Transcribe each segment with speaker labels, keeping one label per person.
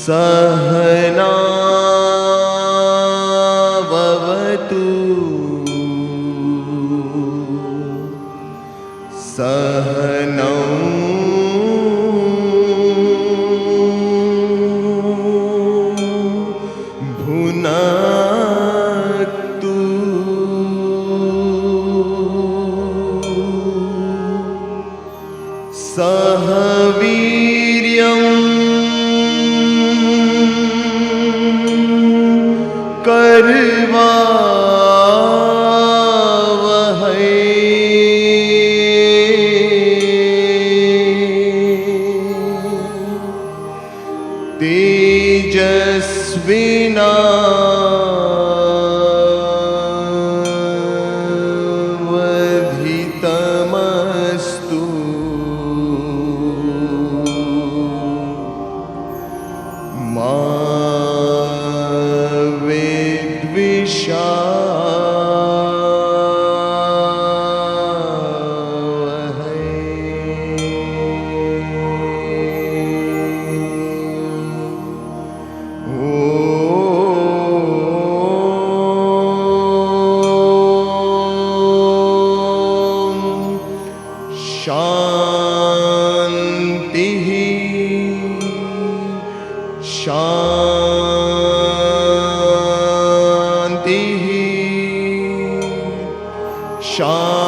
Speaker 1: सहनावतु सहनौ भुनक्तु सह वीर्यं करवावहै तेजस्विनावधीतमस्तु मा शांति शांति शांति।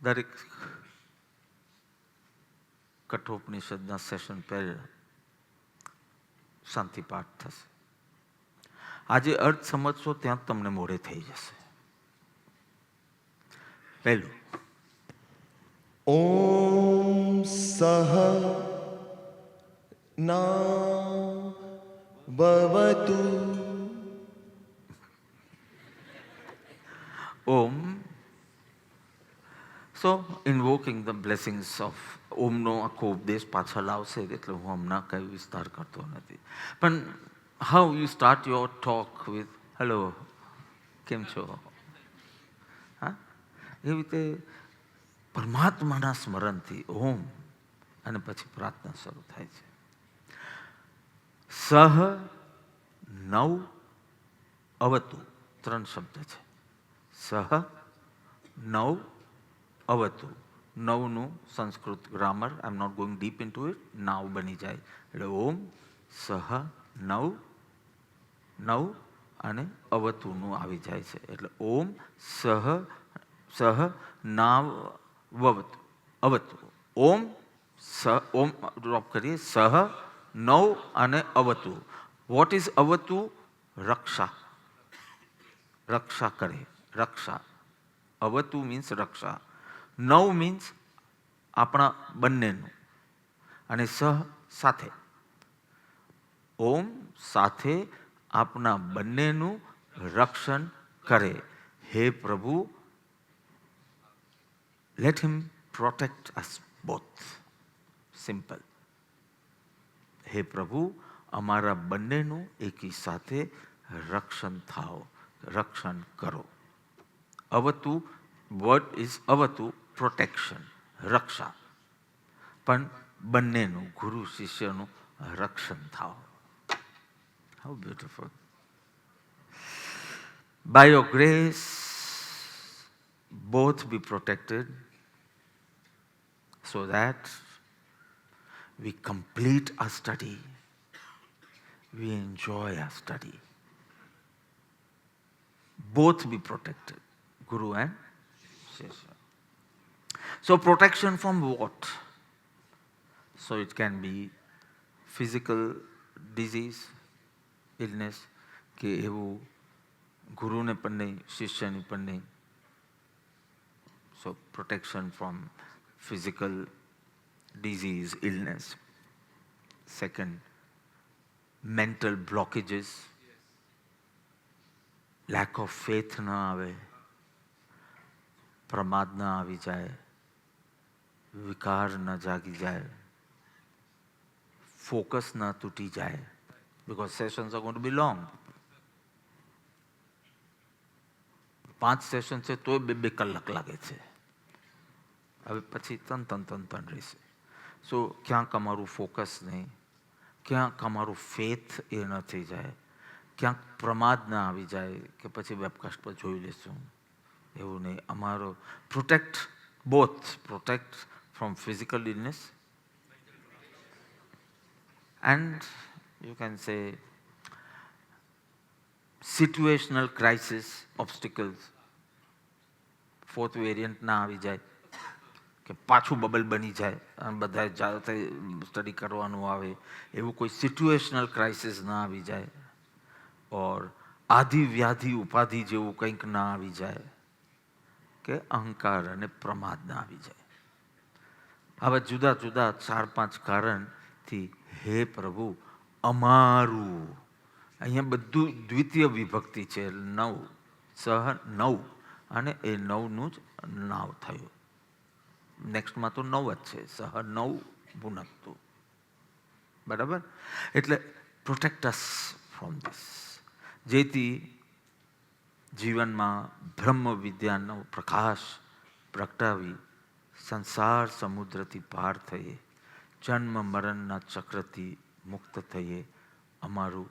Speaker 2: દરેક કઠોપનિષદના સેશન પહેલા શાંતિ પાઠ થશે. આજે અર્થ સમજશો ત્યાં તમને મોડે થઈ જશે. પહેલું,
Speaker 1: ઓમ સહ ના ભવતુ.
Speaker 2: ઓમ. સો ઇન્વોકિંગ ધ બ્લેસિંગ્સ ઓફ ઓમનો આખો ઉપદેશ પાછળ આવશે, એટલે હું હમણાં કંઈ વિસ્તાર કરતો નથી. પણ how you start your talk with hello, કેમ છો? હા, એવી રીતે પરમાત્માના સ્મરણથી ઓમ અને પછી પ્રાર્થના શરૂ થાય છે. સહ નવ અવતુ, 3 શબ્દ છે. સહ નવ અવતુ. નવનું Sanskrit grammar, I am not going deep into it, નાવ બની જાય એટલે ઓમ સહ નવ, નવ અને અવતુનું આવી જાય છે એટલે ઓમ સહ નાવ વવતુ અવતુ. ઓમ ઓમ ડ્રોપ કરીએ, સહ નવ અને અવતુ. What is અવતુ? રક્ષા. રક્ષા કરે, રક્ષા. અવતુ મીન્સ રક્ષા. નવ મીન્સ આપણા બંનેનું, અને સહ સાથે. ઓમ સાથે આપણા બંનેનું રક્ષણ કરે. હે પ્રભુ, લેટ હિમ પ્રોટેક્ટ અસ બોથ. સિમ્પલ. હે પ્રભુ, અમારા બંનેનું એકી સાથે રક્ષણ થાઓ, રક્ષણ કરો. અવતુ, વર્ડ ઇઝ અવતુ, પ્રોટેક્શન, રક્ષા. પણ બંનેનું, ગુરુ શિષ્યનું રક્ષણ થાઓ. How beautiful. By your grace, both be protected so that we complete our study, we enjoy our study. Both be protected, Guru and Shishya. So protection from what? So it can be physical disease, illness, કે એવું ગુરુને પણ નહીં, શિષ્યને પણ નહીં. So protection from physical disease, illness. Second, mental blockages. Lack of faith, lack of faith ના આવે, પ્રમાદ ના આવી જાય, વિકાર ન જાગી જાય, ફોકસ ન તૂટી જાય, because sessions are going to be long. 5 session છે તોય 2 કલાક લાગે છે. હવે પછી તન રહેશે. સો ક્યાંક અમારું ફોકસ નહીં, ક્યાંક અમારું ફેથ એ ન થઈ જાય, ક્યાંક પ્રમાદ ના આવી જાય કે પછી વેબકાસ્ટ પર જોઈ લેશું, એવું નહીં. અમારો protect from physical illness and you can say situational crisis, obstacles. 4th variant ના આવી જાય કે પાછું બબલ બની જાય અને બધા જાતે સ્ટડી કરવાનું આવે, એવું કોઈ સિચ્યુએશનલ ક્રાઇસિસ ના આવી જાય, ઓર આધિ વ્યાધિ ઉપાધિ જેવું કંઈક ના આવી જાય, કે અહંકાર અને પ્રમાદ ના આવી જાય. આવા જુદા જુદા 4-5 કારણથી હે પ્રભુ અમારું, અહીંયા બધું દ્વિતીય વિભક્તિ છે, 9 સહ 9 અને એ 9નું જ નાવ થયું. નેક્સ્ટમાં તો 9 જ છે, સહ 9 ભુનકતુ. બરાબર? એટલે પ્રોટેક્ટ અસ ફ્રોમ ધીસ, જેથી જીવનમાં બ્રહ્મ વિદ્યાનો પ્રકાશ પ્રગટાવી સંસાર સમુદ્રથી પાર થઈએ, જન્મ મરણના ચક્રથી મુક્ત થઈએ, અમારું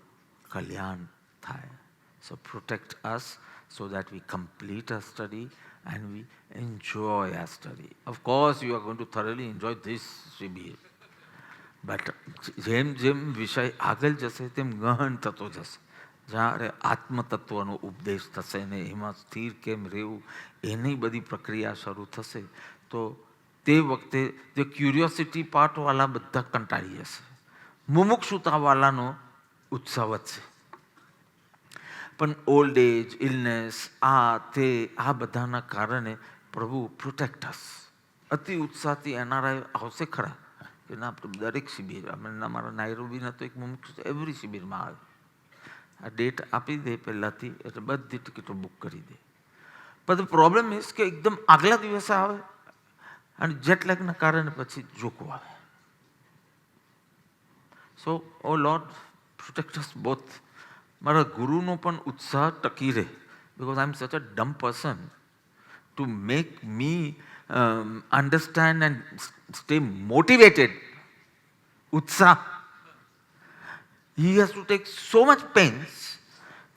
Speaker 2: કલ્યાણ થાય. So protect us so that we complete our study and we enjoy our study. Of course, you are going to thoroughly enjoy this Shibir. But જેમ જેમ વિષય આગળ જશે તેમ ગહન થતો જશે. જ્યારે આત્મતત્વનો ઉપદેશ થશે ને એમાં સ્થિર કેમ રહેવું એની બધી પ્રક્રિયા શરૂ થશે, તો તે વખતે જે ક્યુરિયોસિટી પાર્ટવાળા બધા કંટાળી જશે, મુમુક્ષુતાવાળાનો ઉત્સાહ વધશે. પણ ઓલ્ડ એજ, ઇલનેસ, આ બધાના કારણે પ્રભુ પ્રોટેક્ટ અસ. અતિ ઉત્સાહથી એનઆરઆઈ આવશે ખરા કે ના, દરેક શિબિર, અમારા નાયરોબીના તો એક મુમુક્ષ એવરી શિબિરમાં આવે, આ ડેટ આપી દે પહેલાંથી, એટલે બધી ટિકિટો બુક કરી દે. પણ ધ પ્રોબ્લેમ ઇઝ કે એકદમ આગલા દિવસે આવે અને જેટલેગના કારણે પછી જોખું આવે. સો ઓ લોર્ડ પ્રોટેક્ટ અસ બોથ. મારા ગુરુનો પણ ઉત્સાહ ટકી રહે, because I am such a dumb person to make me understand and stay motivated. ઉત્સાહ, he has to take so much pains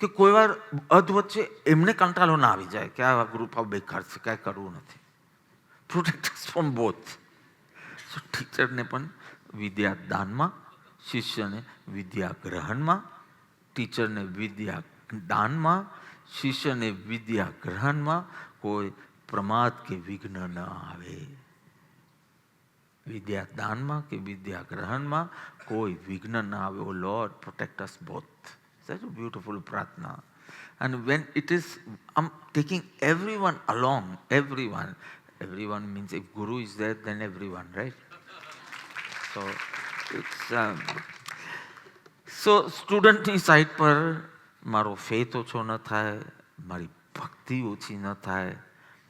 Speaker 2: કે કોઈ વાર અધ વચ્ચે એમને કંટાળો ના આવી જાય કે આ ગ્રુપ આ બેકાર છે, કાંઈ કરવું નથી. Protect from both. સો ટીચરને પણ વિદ્યા દાનમાં, શિષ્યને વિદ્યા ગ્રહણમાં, ટીચરને વિદ્યા દાનમાં, શિષ્યને વિદ્યા ગ્રહણમાં કોઈ પ્રમાદ કે વિઘ્ન ન આવે. વિદ્યા દાનમાં કે વિદ્યા ગ્રહણમાં કોઈ વિઘ્ન ન આવે. O lord protect us both. Such a beautiful prarthana. And when it is, I'm taking everyone along, everyone means if Guru is there, then everyone, right? So it's so સ્ટુડન્ટની સાઈડ પર મારો ફેથ ઓછો ન થાય, મારી ભક્તિ ઓછી ન થાય,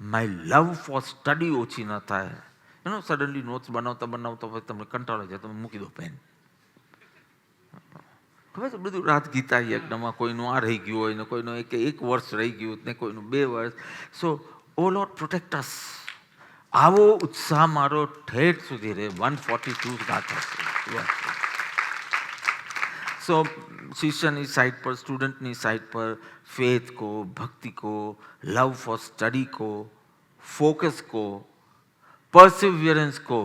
Speaker 2: માય લવ ફોર સ્ટડી ઓછી ન થાય. સડનલી નોટ્સ બનાવતા હોય તમને કંટાળો જાય, તમે મૂકી દો પેન. ખબર છે બધું રાત ગીતા યજ્ઞમાં કોઈનું આ રહી ગયું હોય ને કોઈનું એક વર્ષ રહી ગયું ને કોઈનું 2 વર્ષ. સો ઓ લોર્ડ પ્રોટેક્ટ અસ. આવો ઉત્સાહ મારો ઠેઠ સુધી રહે. 142 ગાતા છે. સો શિષ્યની સાइड पर, स्टूडेंटની साइड पर फेथ को, भक्ति को, लव फॉर स्टडी को, फोकस को, परसिवियरेंस को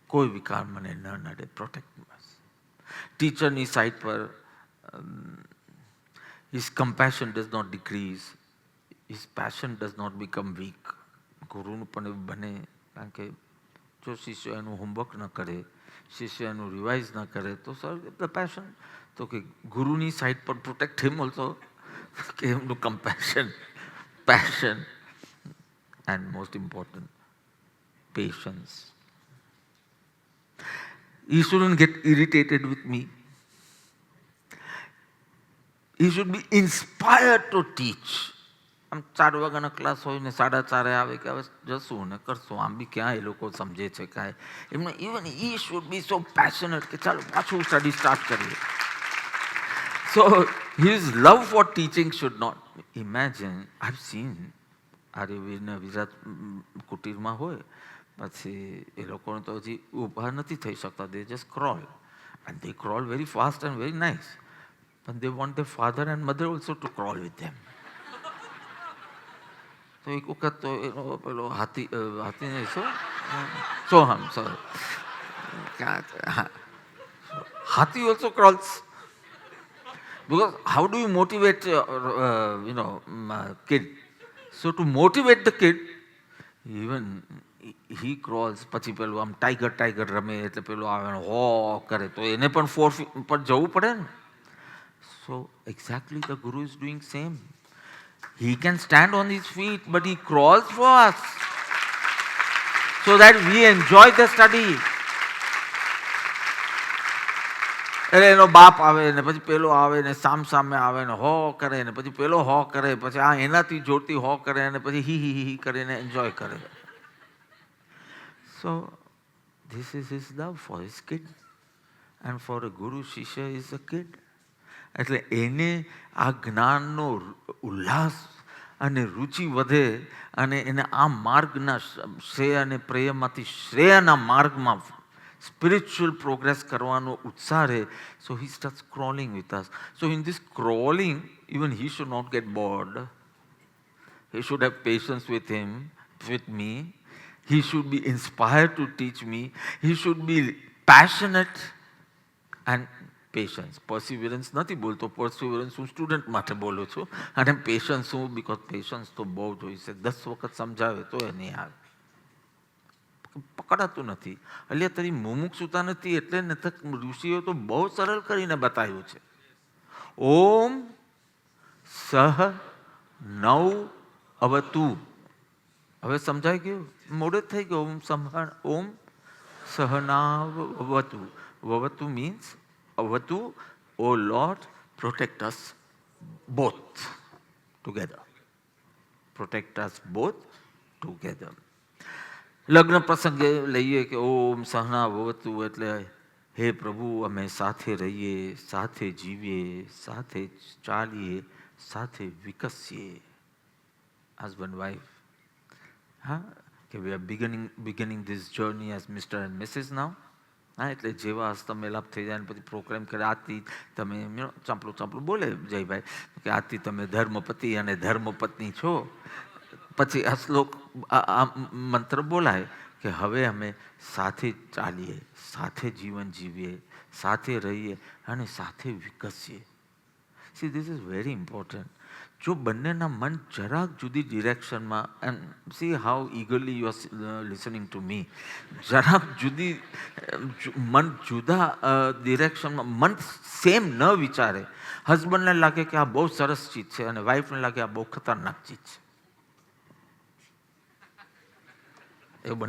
Speaker 2: कोई विकार મને ન નડે. પ્રોટેક્ટ બસ. ટીચરની સાइड पर his compassion does not decrease, his passion does not become weak. ગુરુનું પણ એવું બને, કારણ કે જો શિષ્ય એનું હોમવર્ક ન કરે, શિષ્ય એનું રિવાઇઝ ન કરે તો સર ધ પેશન, તો કે ગુરુની સાઈડ પર પ્રોટેક્ટ હિમ ઓલ્સો, કે એમનું compassion, passion and most important patience. He shouldn't get irritated with me. He should be inspired to teach. આમ 4 વાગ્યાનો ક્લાસ હોય ને 4:30 આવે કે હવે જશું ને કરશું, આમ બી ક્યાં એ લોકો સમજે છે કાંઈ. એમને even he should be so passionate કે ચાલો પાછું સ્ટડી સ્ટાર્ટ કરીએ. So his love for teaching should not imagine. I have seen આર્યવીરને વિરાટ કુટીરમાં હોય પછી એ લોકોને તો હજી ઊભા નથી થઈ શકતા. દે just crawl and they crawl very fast and very nice, but they want their father and mother also to crawl with them. તો એક વખત તો એનો પેલો હાથીને સોહમ હાથી also crawls because how do you motivate kid? So to motivate the kid, even he crawls. પછી પેલું આમ ટાઈગર રમે એટલે પેલું આવે હો કરે તો એને પણ 4 feet પર જવું પડે ને. So exactly the Guru is doing same. He can stand on his feet but he crawls for us so that we enjoy the study. એટલે એનો બાપ આવે ને પછી પેલો આવે ને સામે આવે ને હો કરે ને પછી પેલો હો કરે પછી આ એનાથી જોરથી હો કરે ને પછી હી કરીને એન્જોય કરે. So this is his love for his kid, and for a Guru, Shishya is a kid. એટલે એને આ જ્ઞાનનો ઉલ્લાસ અને રુચિ વધે અને એને આ માર્ગના શ્રેય અને પ્રેયમાંથી શ્રેયના માર્ગમાં spiritual progress કરવાનો ઉત્સાહ રહે. So he starts crawling with us. So in this crawling, even he should not get bored. He should have patience with me. He should be inspired to teach me. He should be passionate and patience. Perseverance નથી બોલતો, perseverance હું student માટે બોલું છું. અને patience હું because patience તો બહુ જોઈશે. 10 વખત સમજાવે તો એ નહીં આવે, પકડાતું નથી. એટલે તારી મુમુક્ષુતા નથી એટલે ઋષિઓ તો બહુ સરળ કરીને બતાવ્યું છે. ઓમ સહ નવ અવતુ. હવે સમજાય ગયું? મોડે થઈ ગયું. ઓમ સહનાવતુ. વવતુ મીન્સ અવતુ. ઓ lord, protect us both together. Protect us both together. લગ્ન પ્રસંગે લઈએ કે ઓમ સહના ભવતુ એટલે હે પ્રભુ અમે સાથે રહીએ, સાથે જીવીએ, સાથે ચાલીએ, સાથે વિકસીએ. હસબન્ડ વાઇફ, હા, કે we are beginning this journey as Mr and Mrs now. હા, એટલે જેવા હસ્તમેલાપ થઈ જાય ને પછી પ્રોગ્રામ કરે આજથી તમે ચાંપલું બોલે જયભાઈ કે આજથી તમે ધર્મપતિ અને ધર્મપત્ની છો. પછી આ શ્લોક આ મંત્ર બોલાય કે હવે અમે સાથે ચાલીએ, સાથે જીવન જીવીએ, સાથે રહીએ અને સાથે વિકસીએ. See this is very important. જો બંનેના મન જરાક જુદી ડિરેક્શનમાં, and see how eagerly you are listening to me, જરાક જુદી મન જુદા ડિરેક્શનમાં, મન સેમ ન વિચારે. હસબન્ડને લાગે કે આ બહુ સરસ ચીજ છે અને વાઈફને લાગે આ બહુ ખતરનાક ચીજ છે. એવું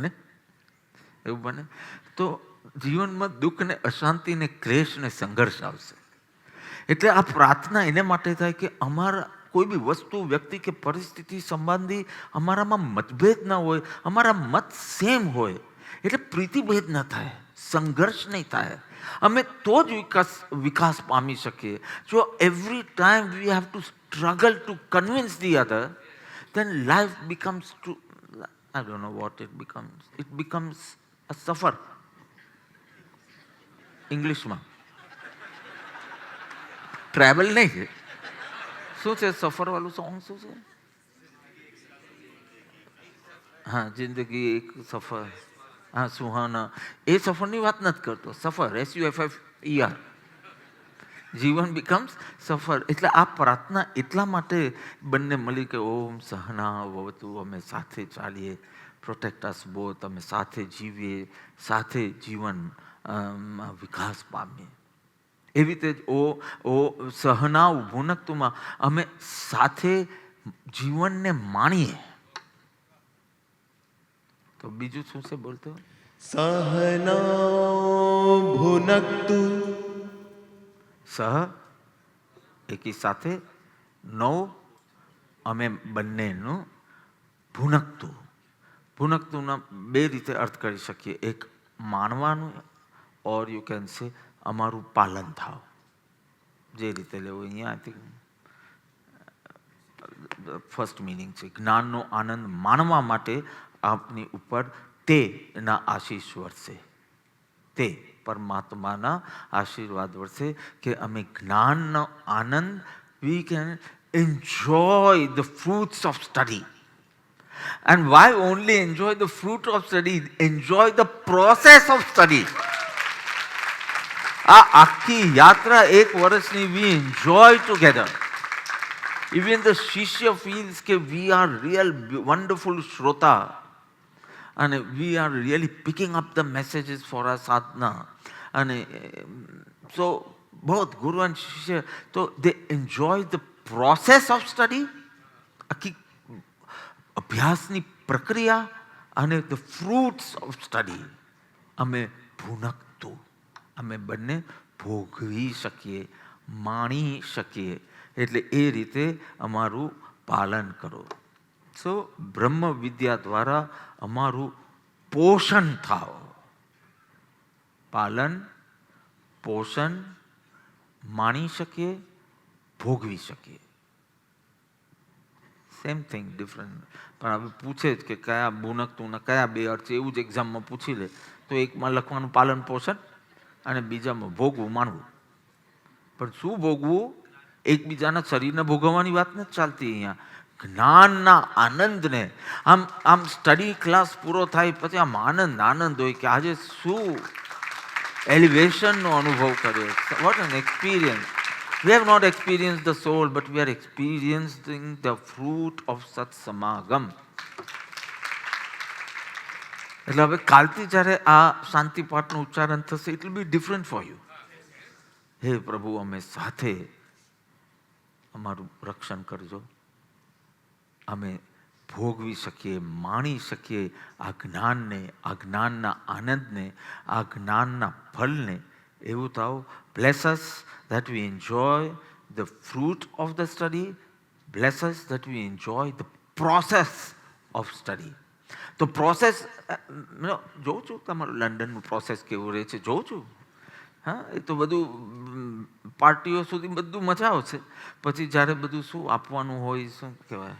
Speaker 2: બને તો જીવનમાં દુઃખ ને અશાંતિ ને ક્લેશ ને સંઘર્ષ આવશે. એટલે આ પ્રાર્થના એને માટે થાય કે અમારા કોઈ બી વસ્તુ, વ્યક્તિ કે પરિસ્થિતિ સંબંધી અમારામાં મતભેદ ન હોય, અમારા મત સેમ હોય. એટલે પ્રીતિભેદ ન થાય, સંઘર્ષ નહીં થાય. અમે તો જ વિકાસ પામી શકીએ. જો every time V have two struggle two convince the other, then life becomes I don't know what it becomes. It becomes a suffer. ઇંગ્લિશમાં ટ્રાવેલ નહીં છે. શું છે સફર વાળું સોંગ? શું છે? હા, જિંદગી એક સફર. હા, સુહાના. એ સફરની વાત નથી કરતો. સફર, SUFFER. જીવન બીકમ્સ સફર. એટલે આ પ્રાર્થના એટલા માટે બંને મળી કે ઓમ સહના ભવતુ, અમે સાથે ચાલીએ, પ્રોટેક્ટ અસ બોથ, અમે સાથે જીવીએ, સાથે જીવન વિકાસ પામીએ. એવી રીતે જ ઓ સહના ભુનકતુમાં અમે સાથે જીવનને માણીએ. તો બીજું શું છે બોલતો?
Speaker 1: સહના ભુનક્તુ. સહ
Speaker 2: એકી સાથે, નવ અમે બંનેનું ભૂનકતું. ભૂનકતુંના બે રીતે અર્થ કરી શકીએ. એક માનવાનું, ઓર યુ કેન સે અમારું પાલન થાવ. જે રીતે લેવું અહીંયા આઈ થિંક ફર્સ્ટ મિનિંગ છે. જ્ઞાનનો આનંદ માણવા માટે આપની ઉપર તેના આશીષ વરસે. તે પરમાત્માના આશીર્વાદ વરસે કે અમે જ્ઞાનનો આનંદ, we can enjoy the fruits of study. And why only enjoy the fruit of study? Enjoy the process of study. આ આખી યાત્રા એક વર્ષની we enjoy together. Even the શિષ્ય feels કે we are real wonderful શ્રોતા and we are really picking up the messages for our sadhana. And so both Guru and Shishya, so they enjoy the process of study, આખી અભ્યાસની પ્રક્રિયા અને the fruits of study. અમે ભૂનકતું, અમે બંને ભોગવી શકીએ, માણી શકીએ. એટલે એ રીતે અમારું પાલન કરો. સો બ્રહ્મ વિદ્યા દ્વારા અમારું પોષણ થાવ. પાલન, પોષણ, માણી શકીએ, ભોગવી શકીએ. Same thing different. પણ હવે પૂછે જ કે કયા ભૂનકતું ને કયા બે અર્થ છે, એવું જ એક્ઝામમાં પૂછી લે તો એકમાં લખવાનું પાલન પોષણ અને બીજામાં ભોગવું માનવું. પણ શું ભોગવું? એકબીજાના શરીરને ભોગવવાની વાત નથી ચાલતી અહીંયા. જ્ઞાનના આનંદને આમ સ્ટડી ક્લાસ પૂરો થાય પછી આમ આનંદ હોય કે આજે શું એલિવેશનનો અનુભવ કર્યો. What an experience. We have not experienced the soul, but we are experiencing the fruit of Sat Samagam. એટલે હવે કાલથી જ્યારે આ શાંતિ પાઠનું ઉચ્ચારણ થશે, it will be different for you. હે પ્રભુ, અમે સાથે અમારું રક્ષણ કરજો. અમે ભોગવી શકીએ, માણી શકીએ આ જ્ઞાનને, આ જ્ઞાનના આનંદને, આ જ્ઞાનના ફલને. એવું થાવ. Bless us that we enjoy the fruit of the study. Bless us that we enjoy the process of study. તો પ્રોસેસ જોઉં છું તમારું લંડનનું પ્રોસેસ કેવું રહે છે, જોઉં છું. હા, એ તો બધું પાર્ટીઓ સુધી બધું મજા આવશે. પછી જ્યારે બધું શું આપવાનું હોય, શું કહેવાય,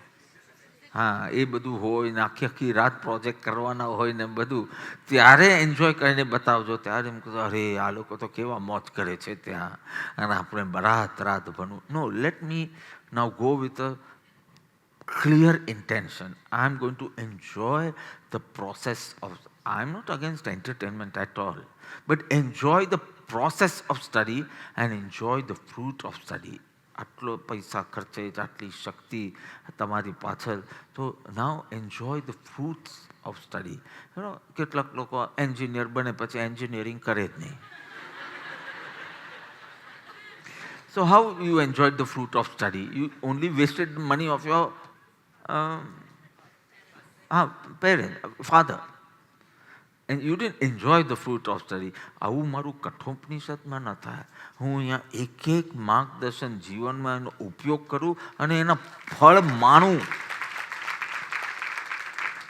Speaker 2: હા, એ બધું હોય ને આખી રાત પ્રોજેક્ટ કરવાના હોય ને બધું, ત્યારે એન્જોય કરીને બતાવજો. ત્યારે એમ કહેતો અરે આ લોકો તો કેવા મોજ કરે છે ત્યાં, અને આપણે રાત ભણવું. No, let me now go with a clear intention. I am going to enjoy the process of, I am not against entertainment at all, but enjoy the process of study and enjoy the fruit of study. આટલો પૈસા ખર્ચે, આટલી શક્તિ તમારી પાછળ, તો now enjoy the fruits of study. કેટલાક લોકો engineer બને પછી એન્જિનિયરિંગ કરે જ નહીં. So how you enjoyed the fruit of study? You only wasted the money of your parent, father. And you didn't enjoy the fruit of study. આવું મારું કઠોપનિષદમાં ન થાય. હું અહીંયા એક માર્ગદર્શન જીવનમાં એનો ઉપયોગ કરું અને એના ફળ માણું.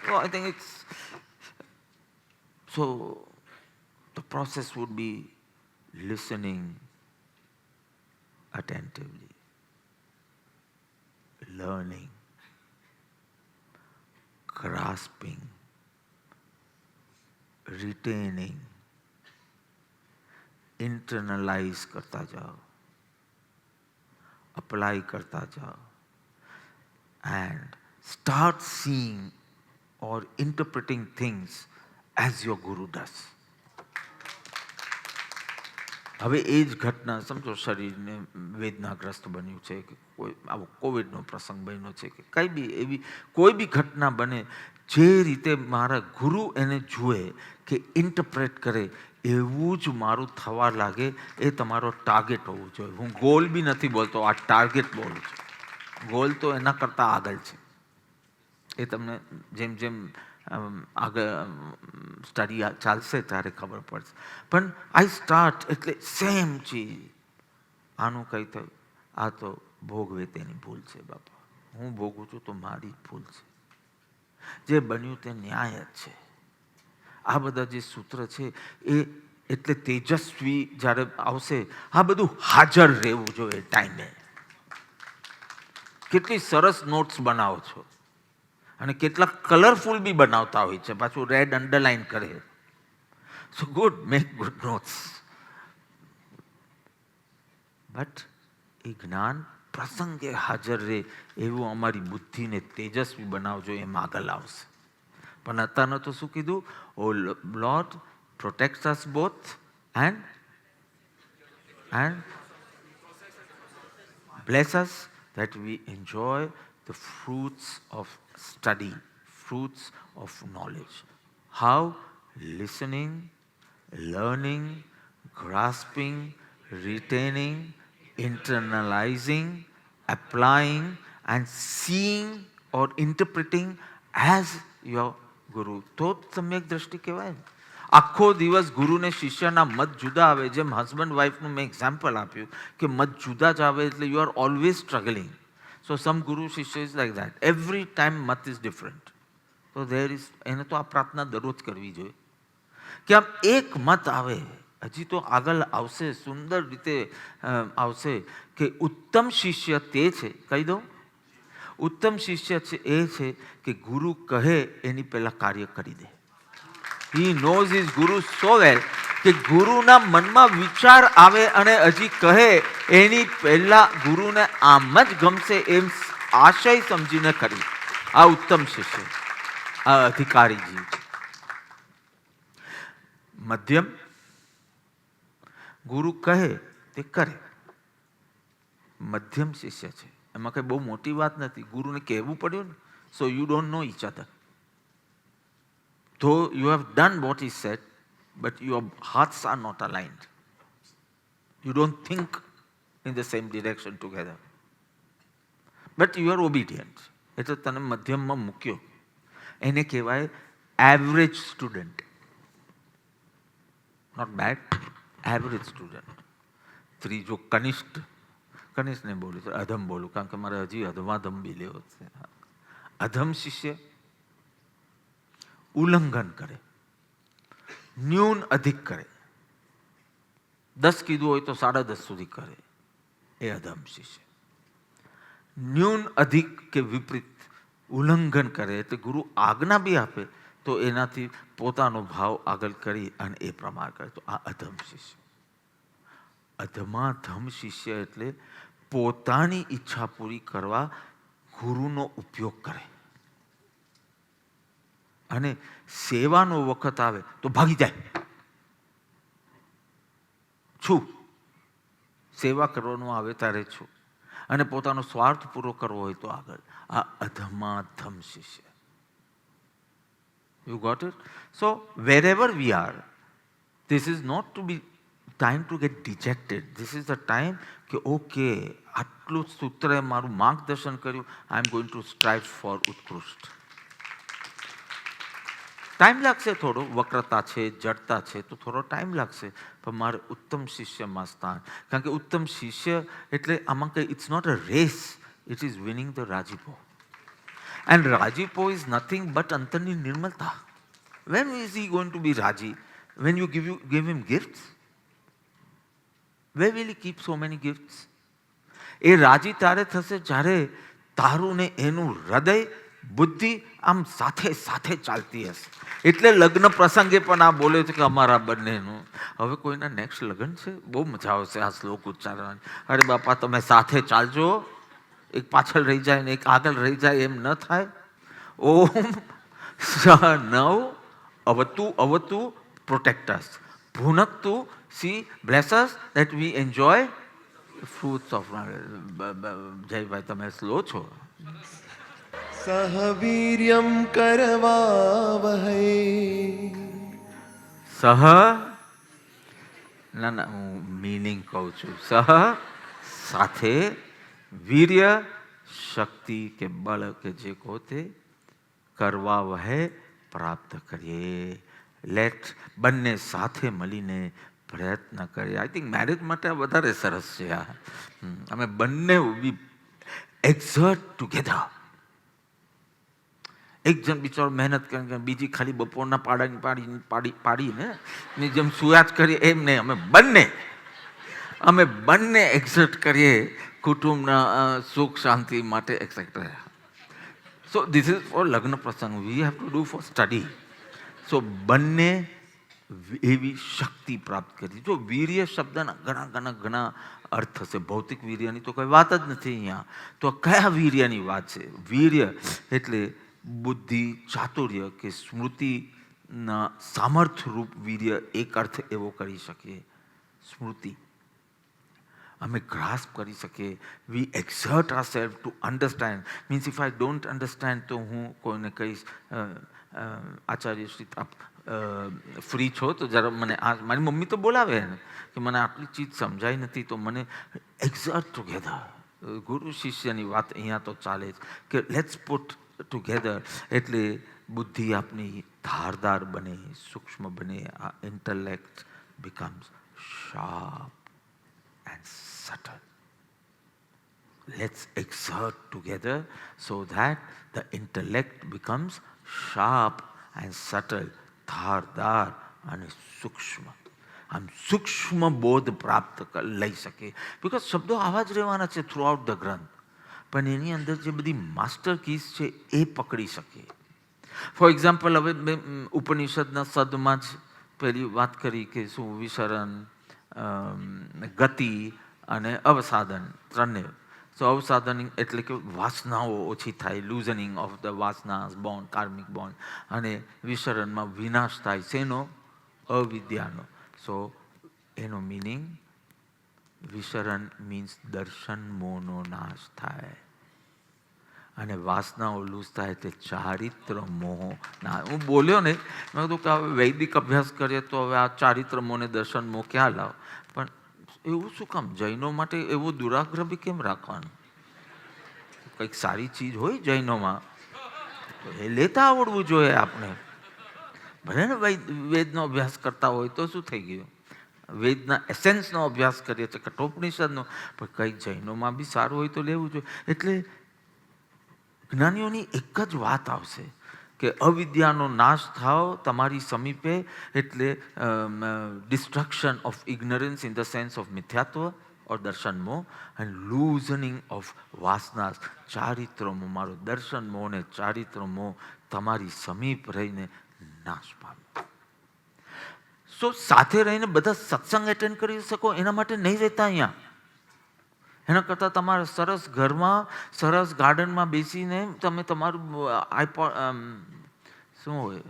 Speaker 2: So I think it's, so the process would be listening attentively, learning, grasping, retaining, internalize करता जाओ, apply करता जाओ, and start seeing or interpreting things as your Guru does. હવે એ જ ઘટના સમજો, શરીરને વેદનાગ્રસ્ત બન્યું છે કે કોઈ આવો કોવિડનો પ્રસંગ બન્યો છે કે કંઈ બી એવી કોઈ બી ઘટના બને, જે રીતે મારા ગુરુ એને જુએ કે ઇન્ટરપ્રેટ કરે એવું જ મારું થવા લાગે, એ તમારો ટાર્ગેટ હોવું જોઈએ. હું ગોલ બી નથી બોલતો, આ ટાર્ગેટ બોલું છું. ગોલ તો એના કરતાં આગળ છે. એ તમને જેમ જેમ આગળ સ્ટડી ચાલશે ત્યારે ખબર પડશે. પણ આઈ સ્ટાર્ટ એટલે સેમ ચીજ. આનું કંઈ થયું, આ તો ભોગવે તેની ભૂલ છે બાપા. હું ભોગું છું તો મારી જ ભૂલ છે, જે બન્યું તે ન્યાય જ છે. આ બધા જે સૂત્ર છે એ એટલે તેજસ્વી જ્યારે આવશે આ બધું હાજર રહેવું જોઈએ ટાઈમે. કેટલી સરસ નોટ્સ બનાવો છો અને કેટલા કલરફુલ બી બનાવતા હોય છે, પાછું રેડ અંડરલાઇન કરે. So good, make good notes. But એ જ્ઞાન પ્રસંગે હાજર રહે એવું અમારી બુદ્ધિને તેજસ્વી બનાવજો, એમ આગળ આવશે. પણ અત્યારનો તો શું કીધું? O lord, protect us both and bless us that we enjoy the fruits of study, fruits of knowledge. How? Listening, learning, grasping, retaining, internalizing, applying, and seeing or interpreting as your Guru. તો સમ્યક દ્રષ્ટિ કહેવાય. આખો દિવસ ગુરુને શિષ્યના મત જુદા આવે, જેમ હસબન્ડ વાઇફનું મેં એક્ઝામ્પલ આપ્યું કે મત જુદા જ આવે એટલે યુ આર ઓલવેઝ સ્ટ્રગલિંગ. સો સમ ગુરુ શિષ્ય is like that, every time મત ઇઝ ડિફરન્ટ. તો ધેર ઇઝ, એને તો આ પ્રાર્થના દરરોજ કરવી જોઈએ કે આમ એક મત આવે. હજી તો આગળ આવશે, સુંદર રીતે આવશે કે ઉત્તમ શિષ્ય તે છે, કહી દઉં, ઉત્તમ શિષ્ય છે એ છે કે ગુરુ કહે એની પહેલાં કાર્ય કરી દે. He knows his guru so well કે ગુરુના મનમાં વિચાર આવે અને હજી કહે એની પહેલા ગુરુને આમ જ ગમશે એમ આશય સમજીને કરી. આ ઉત્તમ શિષ્ય, આ અધિકારીજી છે. મધ્યમ, ગુરુ કહે તે કરે, મધ્યમ શિષ્ય છે. એમાં કંઈ બહુ મોટી વાત નથી, ગુરુને કહેવું પડ્યું ને. So you don't know each other. Though you have done what he said, but your hearts are not aligned. You don't think in the same direction together. But you are obedient. એટલે તને મધ્યમમાં મૂક્યો. એને કહેવાય average student. Not bad, average student. ત્રીજો કનિષ્ઠ. કનિષ્ઠ નહીં બોલું છું, અધમ બોલું, કારણ કે મારે હજી અધમાધમ બી લેવો છે. અધમ શિષ્ય ઉલ્લંઘન કરે, ન્યૂન અધિક કરે. 10 કીધું હોય તો 10.5 સુધી કરે, એ અધમ શિષ્ય. ન્યૂન અધિક કે વિપરીત ઉલ્લંઘન કરે એટલે ગુરુ આજ્ઞા બી આપે તો એનાથી પોતાનો ભાવ આગળ કરી અને એ પ્રમાણે કરે, તો આ અધમ શિષ્ય. અધમાધમ શિષ્ય એટલે પોતાની ઈચ્છા પૂરી કરવા ગુરુનો ઉપયોગ કરે અને સેવાનો વખત આવે તો ભાગી જાય. છું, સેવા કરવાનું આવે ત્યારે છું, અને પોતાનો સ્વાર્થ પૂરો કરવો હોય તો આગળ. આ અધમાધમ શિષ્ય. You got it? So wherever we are, this is not to be time to get dejected. This is the time કે ઓકે, આટલું સૂત્રએ મારું માર્ગદર્શન કર્યું, I am going to strive for ઉત્કૃષ્ટ. ટાઈમ લાગશે થોડો, વક્રતા છે, જડતા છે તો થોડો ટાઈમ લાગશે, પણ મારે ઉત્તમ શિષ્યમાં સ્થાન. કારણ કે ઉત્તમ શિષ્ય એટલે આમાં કંઈ, it's not a race, it is winning the રાજીપો. એન્ડ રાજીપો ઇઝ નથિંગ બટ અંતરની નિર્મલતા. When is he going to be રાજી? When you give him gifts? Where will he keep so many gifts? એ રાજી ત્યારે થશે જ્યારે તારું ને એનું હૃદય, બુદ્ધિ આમ સાથે સાથે ચાલતી હશે. એટલે લગ્ન પ્રસંગે પણ આ બોલે છે કે અમારા બંનેનું. હવે કોઈના નેક્સ્ટ લગ્ન છે, બહુ મજા આવશે આ શ્લોક ઉચ્ચારવાની. અરે બાપા, તમે સાથે ચાલજો, એક પાછળ રહી જાય ને એક આગળ રહી જાય એમ ન થાય. ઓમ નવ અવતુ અવતુ protect us. ભુનક્તુ, see, bless us that we enjoy fruits of Jaybhai, તમે સ્લો છો.
Speaker 1: સહવીર્યમ કરવાવહૈ.
Speaker 2: સહ, ના ના, હું મીનિંગ કહું છું. સહ સાથે, વીર્ય શક્તિ કે બળ કે જે કહો તે, કરવાવહૈ પ્રાપ્ત કરીએ. લેટ, બંને સાથે મળીને પ્રયત્ન કરીએ. આઈ થિંક મેરેજ માટે વધારે સરસ છે આ. અમે બંને બી exert together. એક જણ બિચારો મહેનત કરીને બીજી ખાલી બપોરના પાડીને ની જેમ સુયા જ કરીએ એમ નહીં, અમે બંને એક્ઝર્ટ કરીએ કુટુંબના સુખ શાંતિ માટે etcetera. So this is for લગ્ન પ્રસંગ, we have to do for study. So બંને એવી શક્તિ પ્રાપ્ત કરી. જો વીર્ય શબ્દના ઘણા અર્થ હશે. ભૌતિક વીર્યની તો કોઈ વાત જ નથી અહીંયા. તો કયા વીર્યની વાત છે? વીર્ય એટલે બુદ્ધિ, ચાતુર્ય કે સ્મૃતિના સામર્થ્યરૂપ વીર્ય. એક અર્થ એવો કરી શકીએ, સ્મૃતિ અમે ગ્રાસ્પ કરી શકીએ. We exert our self to understand. Means if I don't understand તો હું કોઈને કહીશ, આચાર્ય શ્રી આપ ફ્રી છો તો જરા મને મારી મમ્મી તો બોલાવે ને કે મને આટલી ચીજ સમજાઈ નથી, તો મને એક્ઝર્ટ ટુગેધર. ગુરુ શિષ્યની વાત અહીંયા તો ચાલે જ કે લેટ્સ પુટ ટુગેધર. એટલે બુદ્ધિ આપની ધારદાર બને, સૂક્ષ્મ બને. આ intellect becomes sharp and subtle. Let's exert together so that the intellect becomes sharp and subtle, ધારદાર અને સૂક્ષ્મ. આમ સૂક્ષ્મ બોધ પ્રાપ્ત લઈ શકે. બિકોઝ શબ્દો આવા જ રહેવાના છે થ્રુ આઉટ ધ ગ્રંથ, પણ એની અંદર જે બધી માસ્ટર કીઝ છે એ પકડી શકે. ફોર એક્ઝામ્પલ, હવે મેં ઉપનિષદના સદમાં જ પહેલી વાત કરી કે શું વિસરણ, ગતિ અને અવસાદન ત્રણે. સો અવસાદન એટલે કે વાસનાઓ ઓછી થાય, લૂઝનિંગ ઓફ ધ વાસનાસ બોન્ડ, કાર્મિક બોન્ડ. અને વિસરણમાં વિનાશ થાય. શેનો? અવિદ્યાનો. સો એનો મિનિંગ, વિસરણ મીન્સ દર્શન મોહનો નાશ થાય, અને વાસનાઓ લૂઝ થાય એટલે ચારિત્ર મોહ ના. હું બોલ્યો ને, મેં કીધું કે હવે વૈદિક અભ્યાસ કરીએ તો હવે આ ચારિત્ર મોહને દર્શન મોહ ક્યાં લાવ? પણ એવું શું કામ? જૈનો માટે એવો દુરાગ્રહ બી કેમ રાખવાનું? કંઈક સારી ચીજ હોય જૈનોમાં તો એ લેતા આવડવું જોઈએ આપણે. ભલે ને વેદનો અભ્યાસ કરતા હોય તો શું થઈ ગયું? વેદના એસેન્સનો અભ્યાસ કરીએ છીએ, કઠોપનિષદનો, પણ કંઈક જૈનોમાં બી સારું હોય તો લેવું જોઈએ. એટલે જ્ઞાનીઓની એક જ વાત આવશે કે અવિદ્યાનો નાશ થાવ તમારી સમીપે, એટલે destruction of ignorance in the sense of મિથ્યાત્વ ઓર દર્શન મોહ, એન્ડ લૂઝનિંગ ઓફ વાસનાસ, ચારિત્ર મોહ. મારો દર્શન મોહ ને ચારિત્ર મોહ તમારી સમીપ રહીને નાશ પામે. સો સાથે રહીને બધા સત્સંગ એટેન્ડ કરી શકો એના માટે નહીં રહેતા અહીંયા. એના કરતાં તમારે સરસ ઘરમાં, સરસ ગાર્ડનમાં બેસીને તમે તમારું આઈપોડ, શું હોય,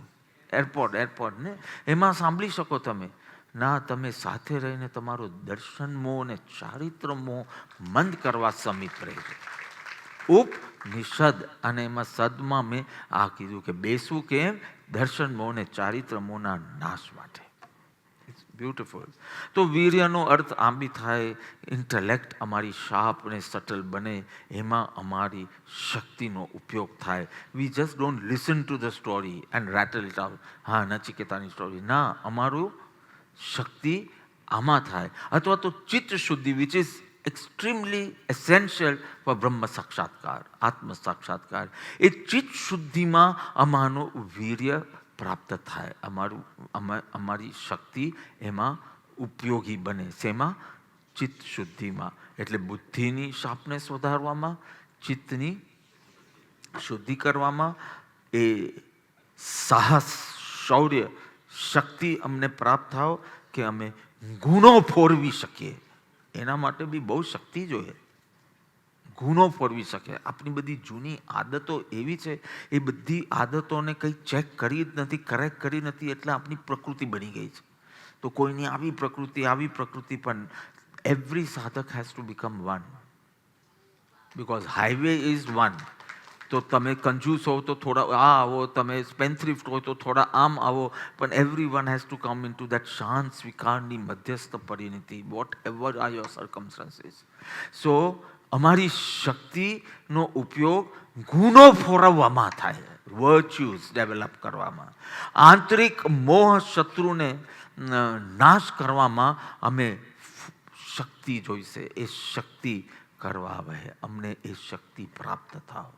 Speaker 2: એરપોડ ને એમાં સાંભળી શકો તમે. ના, તમે સાથે રહીને તમારો દર્શન મોહ અને ચારિત્ર મોહ મંદ કરવા સમીપ રહેજો. ઉપનિષદ, અને એમાં સદમાં મેં આ કીધું કે બેસવું કેમ? દર્શન મોહ અને ચારિત્ર મોહના નાશ માટે. બ્યુટિફુલ. તો વીર્યનો અર્થ આમ બી થાય, ઇન્ટેલેક્ટ અમારી શાર્પ અને સટલ બને, એમાં અમારી શક્તિનો ઉપયોગ થાય. We just don't listen to the story and rattle it out. હા, નચિકેતાની સ્ટોરી ના, અમારું શક્તિ આમાં થાય. અથવા તો ચિત્ત શુદ્ધિ, which is extremely essential four બ્રહ્મ સાક્ષાત્કાર, આત્મ સાક્ષાત્કાર. એ ચિત્ત શુદ્ધિમાં અમારું વીર્ય પ્રાપ્ત થાય. અમારી શક્તિ એમાં ઉપયોગી બને. શેમાં? ચિત્ત શુદ્ધિમાં. એટલે બુદ્ધિની શાર્પનેસ વધારવામાં, ચિત્તની શુદ્ધિ કરવામાં, એ સાહસ, શૌર્ય, શક્તિ અમને પ્રાપ્ત થાવ કે અમે ગુણો ફોરવી શકીએ. એના માટે બી બહુ શક્તિ જોઈએ. ગુનો ફોરવી શકે. આપણી બધી જૂની આદતો એવી છે, એ બધી આદતોને કંઈ ચેક કરી જ નથી, કરેક્ટ કરી નથી, એટલે આપણી પ્રકૃતિ બની ગઈ છે. તો કોઈની આવી પ્રકૃતિ, પણ એવરી સાધક has to become one, because highway is one. તો તમે કંજૂસ હો તો થોડા આ આવો, તમે સ્પેન્થ્રિફ્ટ હોય તો થોડા આમ આવો, પણ everyone has to come into that શાંત સ્વીકારની મધ્યસ્થ પરિણતિ, whatever are your circumstances. So અમારી શક્તિનો ઉપયોગ ગુનો ફોરવવામાં થાય, વર્ચ્યુઝ ડેવલપ કરવામાં, આંતરિક મોહ શત્રુને નાશ કરવામાં અમે શક્તિ જોઈશે. એ શક્તિ કરવા વહે, અમને એ શક્તિ પ્રાપ્ત થાવ,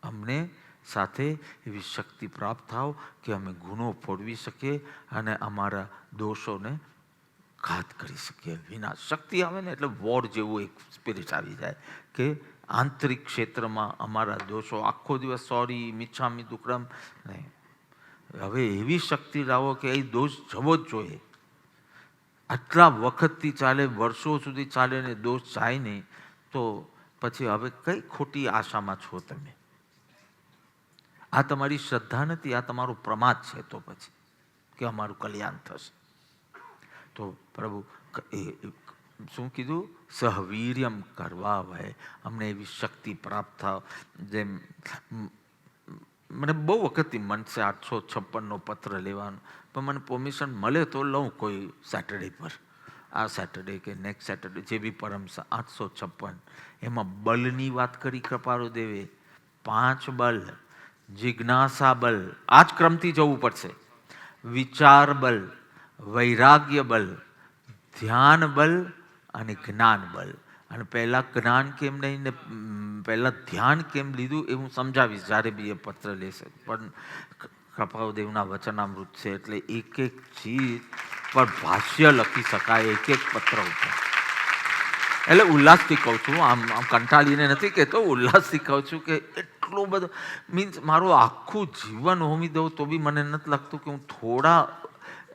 Speaker 2: અમને સાથે એવી શક્તિ પ્રાપ્ત થાવ કે અમે ગુનો ફોડવી શકીએ અને અમારા દોષોને ઘાત કરી શકીએ. વિનાશ શક્તિ આવે ને એટલે વોર જેવું એક સ્પિરિટ આવી જાય કે આંતરિક ક્ષેત્રમાં અમારા દોષો આખો દિવસ સોરી મિચ્છામી દુક્કડમ નહીં. હવે એવી શક્તિ લાવો કે એ દોષ જવો જ જોઈએ. આટલા વખતથી ચાલે, વર્ષો સુધી ચાલે ને દોષ જાય નહીં તો પછી હવે કઈ ખોટી આશામાં છો તમે? આ તમારી શ્રદ્ધા નથી, આ તમારો પ્રમાદ છે. તો પછી કે અમારું કલ્યાણ થશે. તો પ્રભુ શું કીધું? સહવીર્યમ કરવા વહે, અમને એવી શક્તિ પ્રાપ્ત થાવ. જેમ મને બહુ વખતથી મન છે 856નો પત્ર લેવાનો, પણ મને પરમિશન મળે તો લઉં કોઈ સેટરડે પર, આ સેટરડે કે નેક્સ્ટ સેટરડે જે બી પરમ 856. એમાં બલની વાત કરી કૃપાળુદેવે. 5 બલ, જિજ્ઞાસા બલ, આ જ ક્રમથી જવું પડશે. વિચાર બલ, વૈરાગ્ય બલ, ધ્યાન બલ અને જ્ઞાન બલ. અને પહેલાં જ્ઞાન કેમ નહીં ને પહેલાં ધ્યાન કેમ લીધું એ હું સમજાવીશ જ્યારે બી એ પત્ર લેશે. પણ કૃપાળુદેવના વચનામૃત છે એટલે એક એક ચીજ પર ભાષ્ય લખી શકાય એક એક પત્ર ઉપર. એટલે ઉલ્લાસથી કહું છું, આમ કંટાળીને નથી કહેતો, ઉલ્લાસથી કહું છું કે એટલો બધો મીન્સ મારું આખું જીવન હોમી દઉં તો બી મને નથી લાગતું કે હું થોડા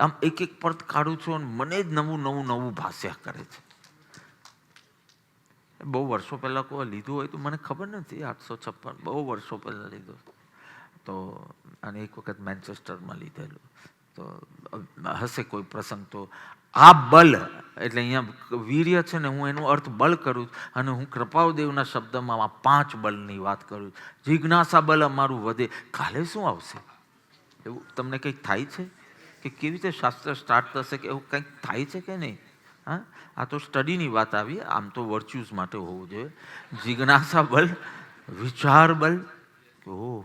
Speaker 2: આમ એક એક પદ કાઢું છું અને મને જ નવું નવું નવું ભાષ્ય કરે છે. બહુ વર્ષો પહેલાં કોઈ લીધું હોય તો મને ખબર નથી. 856 બહુ વર્ષો પહેલાં લીધું તો, અને એક વખત મેન્ચેસ્ટરમાં લીધેલું તો હશે કોઈ પ્રસંગ. તો આ બલ એટલે અહીંયા વીર્ય છે ને, હું એનો અર્થ બલ કરું અને હું કૃપાળુદેવના શબ્દમાં આ 5 બલની વાત કરું. જિજ્ઞાસા બલ અમારું વધે. કાલે શું આવશે એવું તમને કંઈક થાય છે કે કેવી રીતે શાસ્ત્ર સ્ટાર્ટ થશે કે એવું કંઈક થાય છે કે નહીં? હા, આ તો સ્ટડીની વાત આવી, આમ તો વર્ચ્યુઝ માટે હોવું જોઈએ. જિજ્ઞાસા બલ, વિચાર બલ. ઓહ,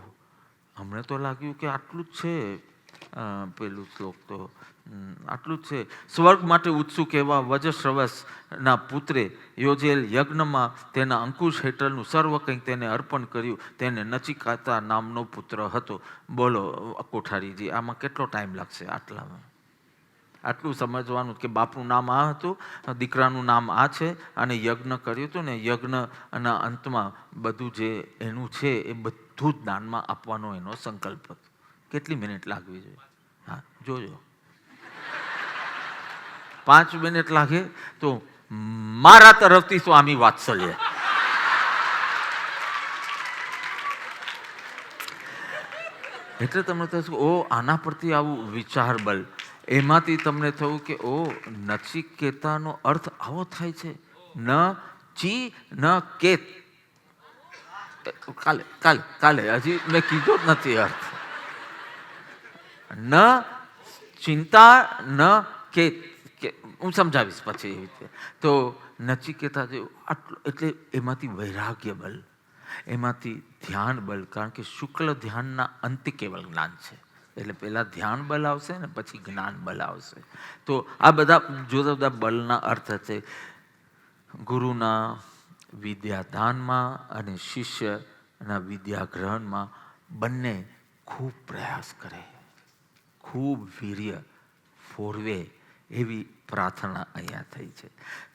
Speaker 2: અમને તો લાગ્યું કે આટલું જ છે પેલું શ્લોક તો આટલું જ છે. સ્વર્ગ માટે ઉત્સુક એવા વજશ્રવસના પુત્રે યોજેલ યજ્ઞમાં તેના અંકુશ હેઠળનું સર્વ કંઈક તેને અર્પણ કર્યું. તેને નચિકેતા નામનો પુત્ર હતો. બોલો કોઠારીજી, આમાં કેટલો ટાઈમ લાગશે? આટલું સમજવાનું કે બાપનું નામ આ હતું, દીકરાનું નામ આ છે અને યજ્ઞ કર્યું હતું ને યજ્ઞના અંતમાં બધું જે એનું છે એ બધું જ દાનમાં આપવાનો એનો સંકલ્પ હતો. કેટલી મિનિટ લાગવી જોઈએ? હા, જોજો 5 મિનિટ લાગે તો મારા તરફથી સ્વામી વાત્સલ્ય. એટલે તમને થશે ઓ આના પરથી આવું વિચાર બલ. એમાંથી તમને થયું કે ઓ નચિકેતાનો અર્થ આવો થાય છે. ન ચી ન કેત. કાલે કાલે કાલે હજી મેં કીધો જ નથી અર્થ. ન ચિંતા ન કેત, હું સમજાવીશ પછી એવી રીતે. તો નચિકેતા જેવું આટલું એટલે એમાંથી વૈરાગ્ય બલ, એમાંથી ધ્યાન બલ. કારણ કે શુક્લ ધ્યાનના અંતે કેવલ જ્ઞાન છે. એટલે પહેલાં ધ્યાન બલ આવશે ને પછી જ્ઞાન બલ આવશે. તો આ બધા જુદા જુદા બલના અર્થ છે. ગુરુના વિદ્યાદાનમાં અને શિષ્યના વિદ્યાગ્રહણમાં બંને ખૂબ પ્રયાસ કરે, ખૂબ વીર્ય ફોરવે એવી પ્રાર્થના અહીંયા થઈ છે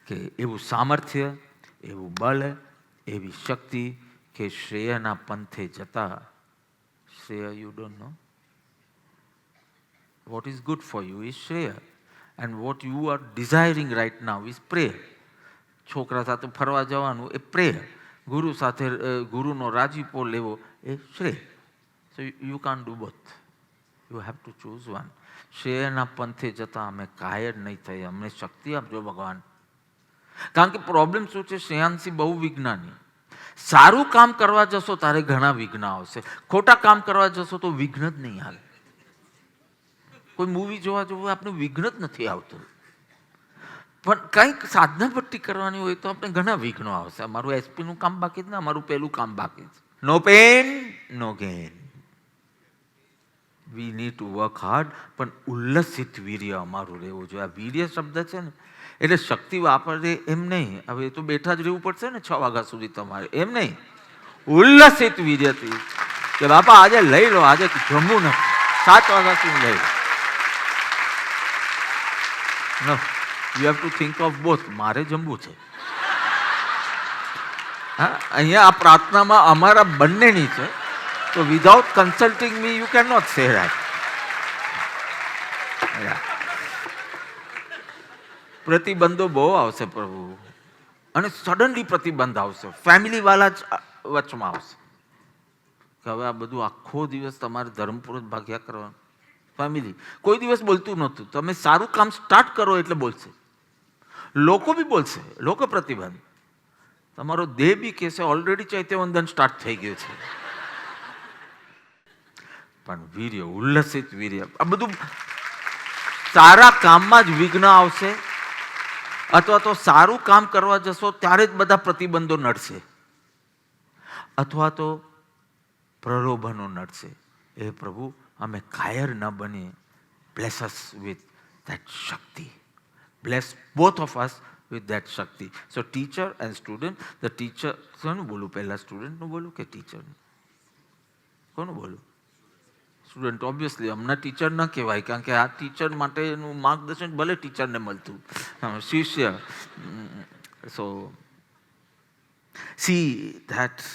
Speaker 2: કે એવું સામર્થ્ય, એવું બલ, એવી શક્તિ કે શ્રેયના પંથે જતા. શ્રેય you don't know. What is good for you is Shreya. And what you are desiring right now is prayer. છોકરા સાથે ફરવા જવાનું એ પ્રેયર. ગુરુ સાથે ગુરુનો રાજીપો લેવો એ શ્રેય. So you can't do both. You have to choose one. શ્રેયના પંથે જતાં અમે કાયર નહીં થઈ. અમને શક્તિ આપજો ભગવાન. કારણ કે પ્રોબ્લેમ શું છે, શ્રેયાંશી બહુ વિજ્ઞાની. સારું કામ કરવા જશો તારે ઘણા વિઘ્ન આવશે. ખોટા કામ કરવા જશો તો વિઘ્ન જ નહીં આવે. કોઈ મૂવી જોવા જવું આપણે વિઘ્ન જ નથી આવતું. પણ કંઈક સાધના પટ્ટી કરવાની હોય તો આપણે ઘણા વિઘ્નો આવશે. અમારું એસપીનું કામ બાકી જ ને અમારું પેલું કામ બાકી જ. No pain no gain. We need to work hard. પણ ઉલ્લસિત વીર્ય અમારું રહેવું જોઈએ. આ વીર્ય શબ્દ છે ને એટલે શક્તિ વાપરે એમ નહીં. હવે તો બેઠા જ રહેવું પડશે ને 6 વાગ્યા સુધી તમારે, એમ નહીં. ઉલ્લસિત વીર્યથી કે બાપા આજે લઈ લો, આજે જમવું નથી, 7 વાગ્યા સુધી લઈ લો. No, you have to think of both. મારે જમવું છે. હા, અહીંયા આ પ્રાર્થનામાં અમારા બંનેની છે. તો without consulting me you can not say that. પ્રતિબંધો બહુ આવશે પ્રભુ, અને સડનલી પ્રતિબંધ આવશે. ફેમિલી વાળા જ વચમાં આવશે કે હવે આ બધું આખો દિવસ તમારે ધર્મપુર જ ભાગ્યા કરવાનું. ફેમિલી કોઈ દિવસ બોલતું નહોતું, તમે સારું કામ સ્ટાર્ટ કરો એટલે બોલશે. લોકો બી બોલશે, લોકો પ્રતિબંધ. તમારો દેહ બી કહેશે ઓલરેડી ચૈત્યવંદન સ્ટાર્ટ થઈ ગયું છે. પણ વીર્ય, ઉલ્લસિત વીર્ય, આ બધું સારા કામમાં જ વિઘ્ન આવશે, અથવા તો સારું કામ કરવા જશો ત્યારે જ બધા પ્રતિબંધો નડશે, અથવા તો પ્રલોભનો નડશે. એ પ્રભુ અમે કાયર ન બનીએ. Bless us with that Shakti. Bless both of us with that Shakti. So teacher and student, the teacher, કોનું બોલું પહેલા, સ્ટુડન્ટનું બોલું કે ટીચર? કોનું બોલું? સ્ટુડન્ટ. ઓબ્વિયસલી હમણાં ટીચર ન કહેવાય, કારણ કે આ ટીચર માટેનું માર્ગદર્શન ભલે ટીચરને મળતું, શિષ્ય. So see that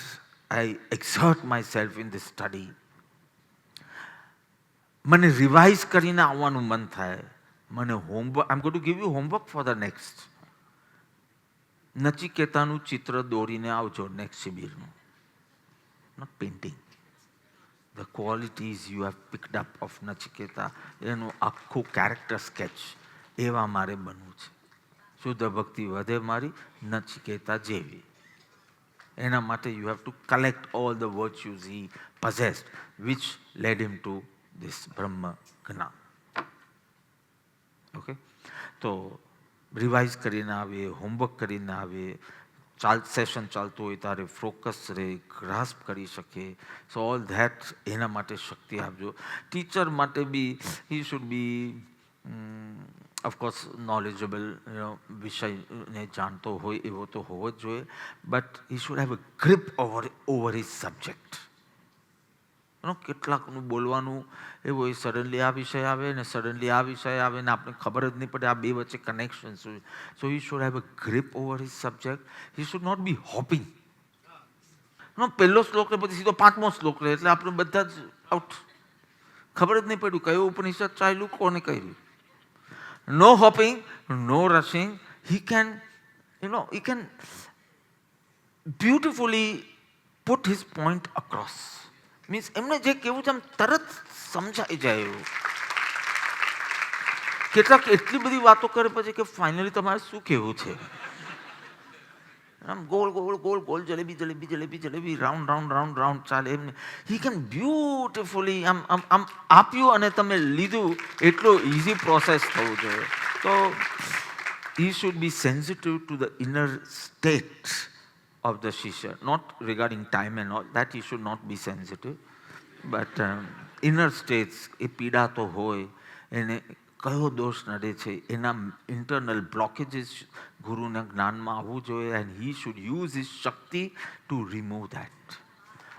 Speaker 2: I exert myself in this study. મને રિવાઇઝ કરીને આવવાનું મન થાય. મને homework, I am going to give you homework for the next. નચિકેતાનું ચિત્ર દોરીને આવજો નેક્સ્ટ શિબિરનું. Not painting. The qualities you have picked up of Nachiketa, એનું આખું કેરેક્ટર સ્કેચ એવા મારે બનવું છે. શુદ્ધ ભક્તિ વધે મારી નચિકેતા જેવી. એના માટે you have to collect all the virtues he possessed which led him to this બ્રહ્મ જ્ઞાન. ઓકે, તો રિવાઇઝ કરીને આવીએ, હોમવર્ક કરીને આવીએ, સેશન ચાલતું હોય ત્યારે ફોકસ રહે, ગ્રાસ્પ કરી શકીએ. સો ઓલ ધેટ, એના માટે શક્તિ આપજો. ટીચર માટે be he should be of course knowledgeable, વિષયને જાણતો હોય એવો તો હોવો જ જોઈએ, but he should have a grip over his subject. કેટલાકનું બોલવાનું એવું હોય, સડનલી આ વિષય આવે ને સડનલી આ વિષય આવે ને આપણે ખબર જ નહીં પડે આ બે વચ્ચે કનેક્શન શું. So he should have a grip over his subject. He should not be hopping. પહેલો શ્લોક ને પછી સીધો 5મો શ્લોક રહે એટલે આપણે બધા જ આઉટ. ખબર જ નહીં પડ્યું કયો ઉપનિષદ ચાલ્યું, કોને કર્યું. No hopping, no rushing. He can he can beautifully put his point across. Means એમને જે કેવું છે આમ તરત સમજાઈ જાય એવું. કેટલાક એટલી બધી વાતો કરે પછી કે ફાઇનલી તમારે શું કહેવું છે. આમ ગોળ ગોળ ગોળ ગોળ, jalebi jalebi jalebi jalebi, round round round round ચાલે એમને. હી કેન બ્યુટિફુલી આમ આમ આમ આપ્યું અને તમે લીધું, એટલો ઇઝી પ્રોસેસ થવું જોઈએ. તો he should be sensitive to the inner state of the Shishya, not regarding time and all, that he should not be sensitive, but inner states, એ પીડા તો હોય, એને કયો દોષ નડે છે, એના ઇન્ટરનલ બ્લોકેજીસ ગુરુના જ્ઞાનમાં આવવું જોઈએ, and he should use his Shakti to remove that.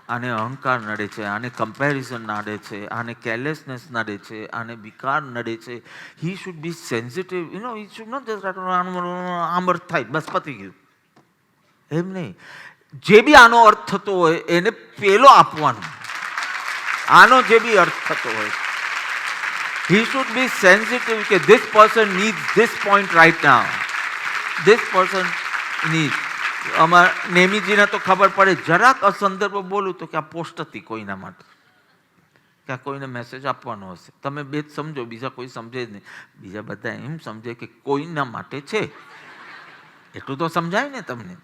Speaker 2: આને અહંકાર નડે છે, આને કમ્પેરિઝન નડે છે, આને કેરલેસનેસ નડે છે, આને વિકાર નડે છે. he should be sensitive, he should not just આમર થાય બસ પતી ગયું, એમ નહીં. જે બી આનો અર્થ થતો હોય એને પેલો આપવાનો. આનો જે બી અર્થ થતો હોય, he should be sensitive કે this person needs this point right now. this person needs. નેમીજીને તો ખબર પડે, જરાક અસંદર્ભ બોલું તો કે આ પોસ્ટ હતી કોઈના માટે, કે આ કોઈને મેસેજ આપવાનો હશે. તમે બે જ સમજો, બીજા કોઈ સમજે જ નહીં. બીજા બધા એમ સમજે કે કોઈના માટે છે, એટલું તો સમજાય ને તમને.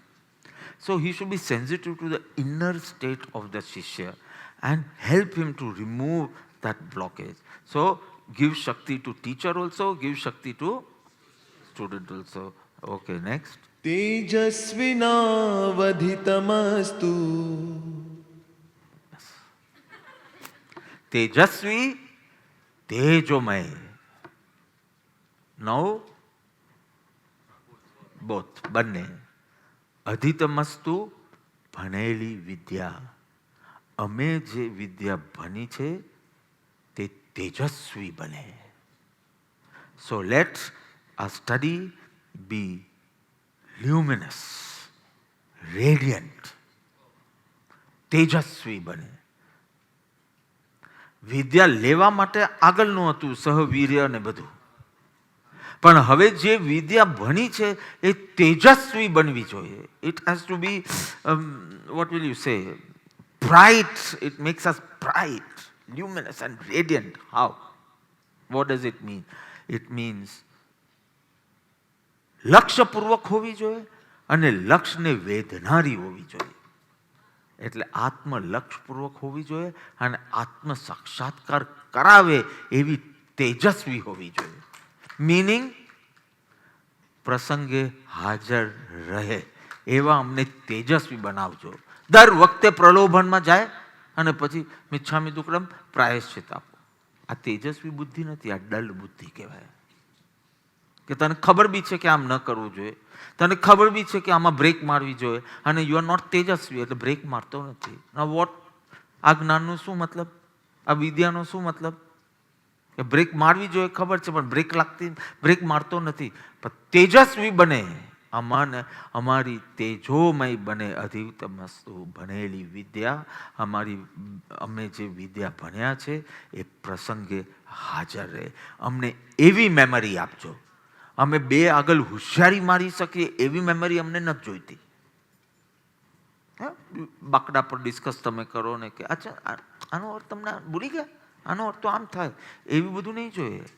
Speaker 2: So he should be sensitive to the inner state of the Shishya and help him to remove that blockage. So give Shakti to teacher also, give Shakti to student also. Okay, next.
Speaker 1: तेजस्विनावधितमस्तु
Speaker 2: तेजस्वी तेजोमय. Now both, બંને. અધિતમસ્તુ ભણેલી વિદ્યા. અમે જે વિદ્યા ભણી છે તે તેજસ્વી બને. સો લેટ આ સ્ટડી બી લ્યુમિનસ, રેડિયન્ટ, તેજસ્વી બને. વિદ્યા લેવા માટે આગળનું હતું સહવીર્ય ને બધું, પણ હવે જે વિદ્યા ભણી છે એ તેજસ્વી બનવી જોઈએ. It has to be what will you say, bright. It makes us bright, luminous and radiant. How? What does it mean? It means લક્ષ્યપૂર્વક હોવી જોઈએ અને લક્ષ્યને વેધનારી હોવી જોઈએ. એટલે આત્મ લક્ષ્યપૂર્વક હોવી જોઈએ અને આત્મ સાક્ષાત્કાર કરાવે એવી તેજસ્વી હોવી જોઈએ. મીનિંગ પ્રસંગે હાજર રહે એવા અમને તેજસ્વી બનાવજો. દર વખતે પ્રલોભનમાં જાય અને પછી મિચ્છામી દુક્કડમ પ્રાયશ્ચિત આપો. આ તેજસ્વી બુદ્ધિ નથી, આ ડલ બુદ્ધિ કહેવાય. કે તને ખબર બી છે કે આમ ન કરવું જોઈએ, તને ખબર બી છે કે આમાં બ્રેક મારવી જોઈએ અને યુ આર નોટ તેજસ્વી એટલે બ્રેક મારતો નથી. ના વોટ? આ જ્ઞાનનું શું મતલબ? આ વિદ્યાનો શું મતલબ? કે બ્રેક મારવી જોઈએ ખબર છે પણ બ્રેક મારતો નથી. પણ તેજસ્વી બને, અમારી તેજોમય બને. અધિતમસ્તુ ભણેલી વિદ્યા, અમે જે વિદ્યા ભણ્યા છે એ પ્રસંગે હાજર રહે. અમને એવી મેમરી આપજો. અમે બે આગળ હોશિયારી મારી શકીએ એવી મેમરી અમને નથી જોઈતી. બાકડા પર ડિસ્કસ તમે કરો ને કે અચ્છા આનો અર્થ તમને ભૂલી ગયા, આનો અર્થ તો આમ થાય, એવી બધું નહીં જોઈએ.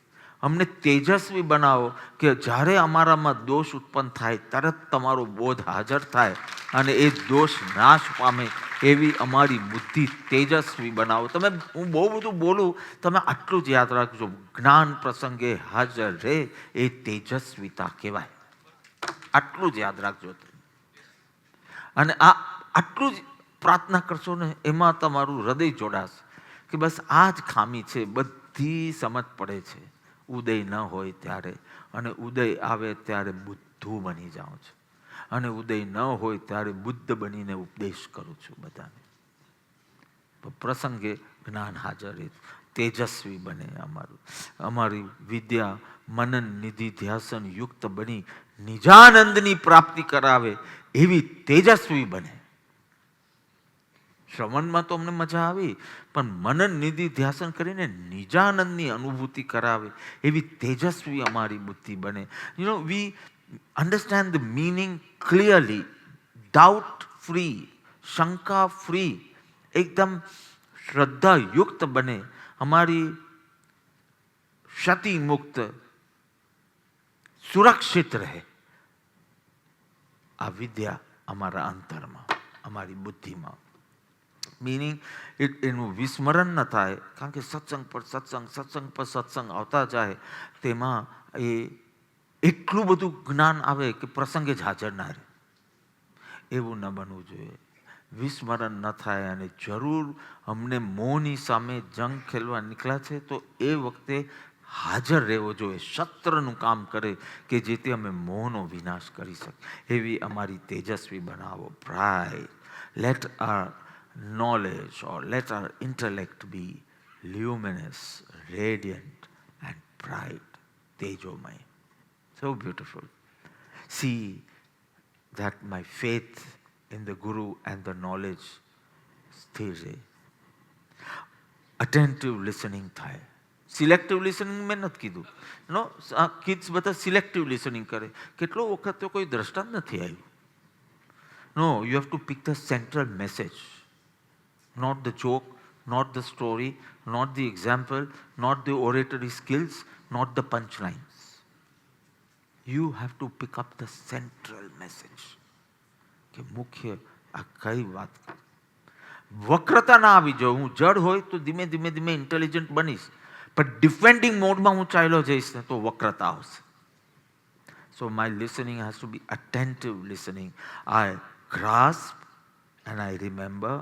Speaker 2: અમને તેજસ્વી બનાવો કે જ્યારે અમારામાં દોષ ઉત્પન્ન થાય તરત તમારો બોધ હાજર થાય અને એ દોષ નાશ પામે એવી અમારી બુદ્ધિ તેજસ્વી બનાવો. હું બહુ બધું બોલું, તમે આટલું જ યાદ રાખજો, જ્ઞાન પ્રસંગે હાજર રહે એ તેજસ્વીતા કહેવાય. આટલું જ યાદ રાખજો. અને આટલું જ પ્રાર્થના કરશો ને એમાં તમારું હૃદય જોડાશે કે બસ આ જ ખામી છે, બધી સમજ પડે છે. ઉદય ન હોય ત્યારે અને ઉદય આવે ત્યારે બુદ્ધું બની જાઉં છું અને ઉદય ન હોય ત્યારે બુદ્ધ બનીને ઉપદેશ કરું છું બધાને. પ્રસંગે જ્ઞાન હાજર રહે, તેજસ્વી બને અમારી વિદ્યા મનન નિધિ ધ્યાસન યુક્ત બની નિજાનંદની પ્રાપ્તિ કરાવે એવી તેજસ્વી બને. શ્રવણમાં તો અમને મજા આવી પણ મનન નિધિ ધ્યાસન કરીને નિજાનંદની અનુભૂતિ કરાવે એવી તેજસ્વી અમારી બુદ્ધિ બને. વી understand the meaning clearly, doubt free, શંકા ફ્રી, એકદમ શ્રદ્ધાયુક્ત બને. અમારી ક્ષતિ મુક્ત, સુરક્ષિત રહે આ વિદ્યા અમારા અંતરમાં, અમારી બુદ્ધિમાં. મીનિંગ એનું વિસ્મરણ ન થાય, કારણ કે સત્સંગ પર સત્સંગ આવતા જાય તેમાં એ એટલું બધું જ્ઞાન આવે કે પ્રસંગે જ હાજર ના રહે. એવું ન બનવું જોઈએ. વિસ્મરણ ન થાય અને જરૂર અમને મોહની સામે જંગ ખેલવા નીકળ્યા છે તો એ વખતે હાજર રહેવો જોઈએ, શસ્ત્રનું કામ કરે કે જેથી અમે મોહનો વિનાશ કરી શકીએ એવી અમારી તેજસ્વી બનાવો. Bright, let our knowledge or let our intellect be luminous, radiant and bright, tejomay. So beautiful. See that my faith in the Guru and the knowledge સ્થિર રહે. Attentive listening થાય. સિલેક્ટિવ લિસનિંગ મેં નથી કીધું. કિડ્સ બધા selective listening કરે. કેટલો વખત તો કોઈ દ્રષ્ટાંત નથી આવ્યું. No, you have to pick the central message. Not the joke, not the story, not the example, not the oratory skills, not the punchlines. You have to pick up the central message. કે મુખ્ય આ કઈ વાત. વક્રતા ના આવી જોઈએ. હું જડ હોય તો ધીમે ધીમે ઇન્ટેલિજન્ટ બનીશ, પણ ડિફેન્ડિંગ મોડમાં હું ચાલ્યો જઈશ ને તો વક્રતા આવશે. So my listening has to be attentive listening. I grasp and I remember.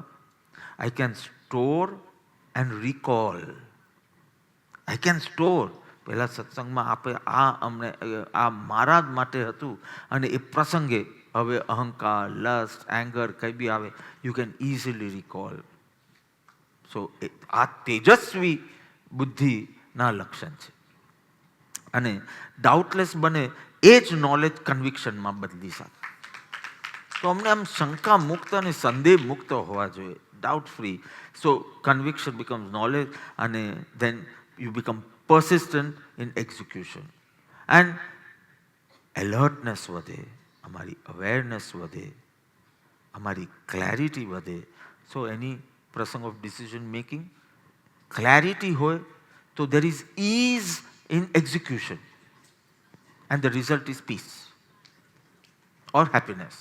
Speaker 2: I can store and recall. I can store, પહેલા સત્સંગમાં આપણે અમને આ મારા જ માટે હતું અને એ પ્રસંગે હવે અહંકાર, લસ્ટ, એંગર કંઈ બી આવે, યુ કેન ઇઝીલી રિકોલ. સો આ તેજસ્વી બુદ્ધિના લક્ષણ છે. અને ડાઉટલેસ બને એ જ નોલેજ કન્વિક્શનમાં બદલી શકે. તો અમને આમ શંકા મુક્ત અને સંદેહ મુક્ત હોવા જોઈએ, ડાઉટ ફ્રી. સો કન્વિક્શન બિકમ્સ નોલેજ અને then you become persistent in execution. And alertness વધે, અમારી અવેરનેસ વધે, અમારી ક્લેરિટી વધે. સો એની પ્રસંગ ઓફ ડિસિઝન મેકિંગ ક્લેરિટી હોય તો there is ease in execution and the result is peace or happiness.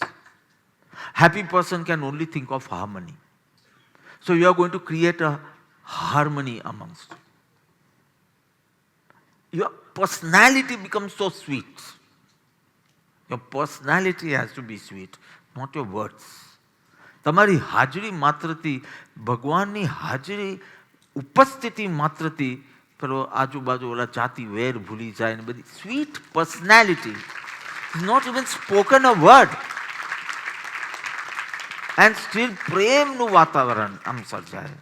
Speaker 2: Happy person can only think of harmony. So you are going to create a harmony amongst you. Your personality becomes so sweet. Your personality has to be sweet, not your words. તમારી હાજરી માત્રથી, ભગવાનની હાજરી ઉપસ્થિતિ માત્રથી પેલો આજુબાજુ ઓલા જાતિ વેર ભૂલી જાય ને બધી sweet personality is not even spoken a word and still પ્રેમનું વાતાવરણ આમ સર્જાય.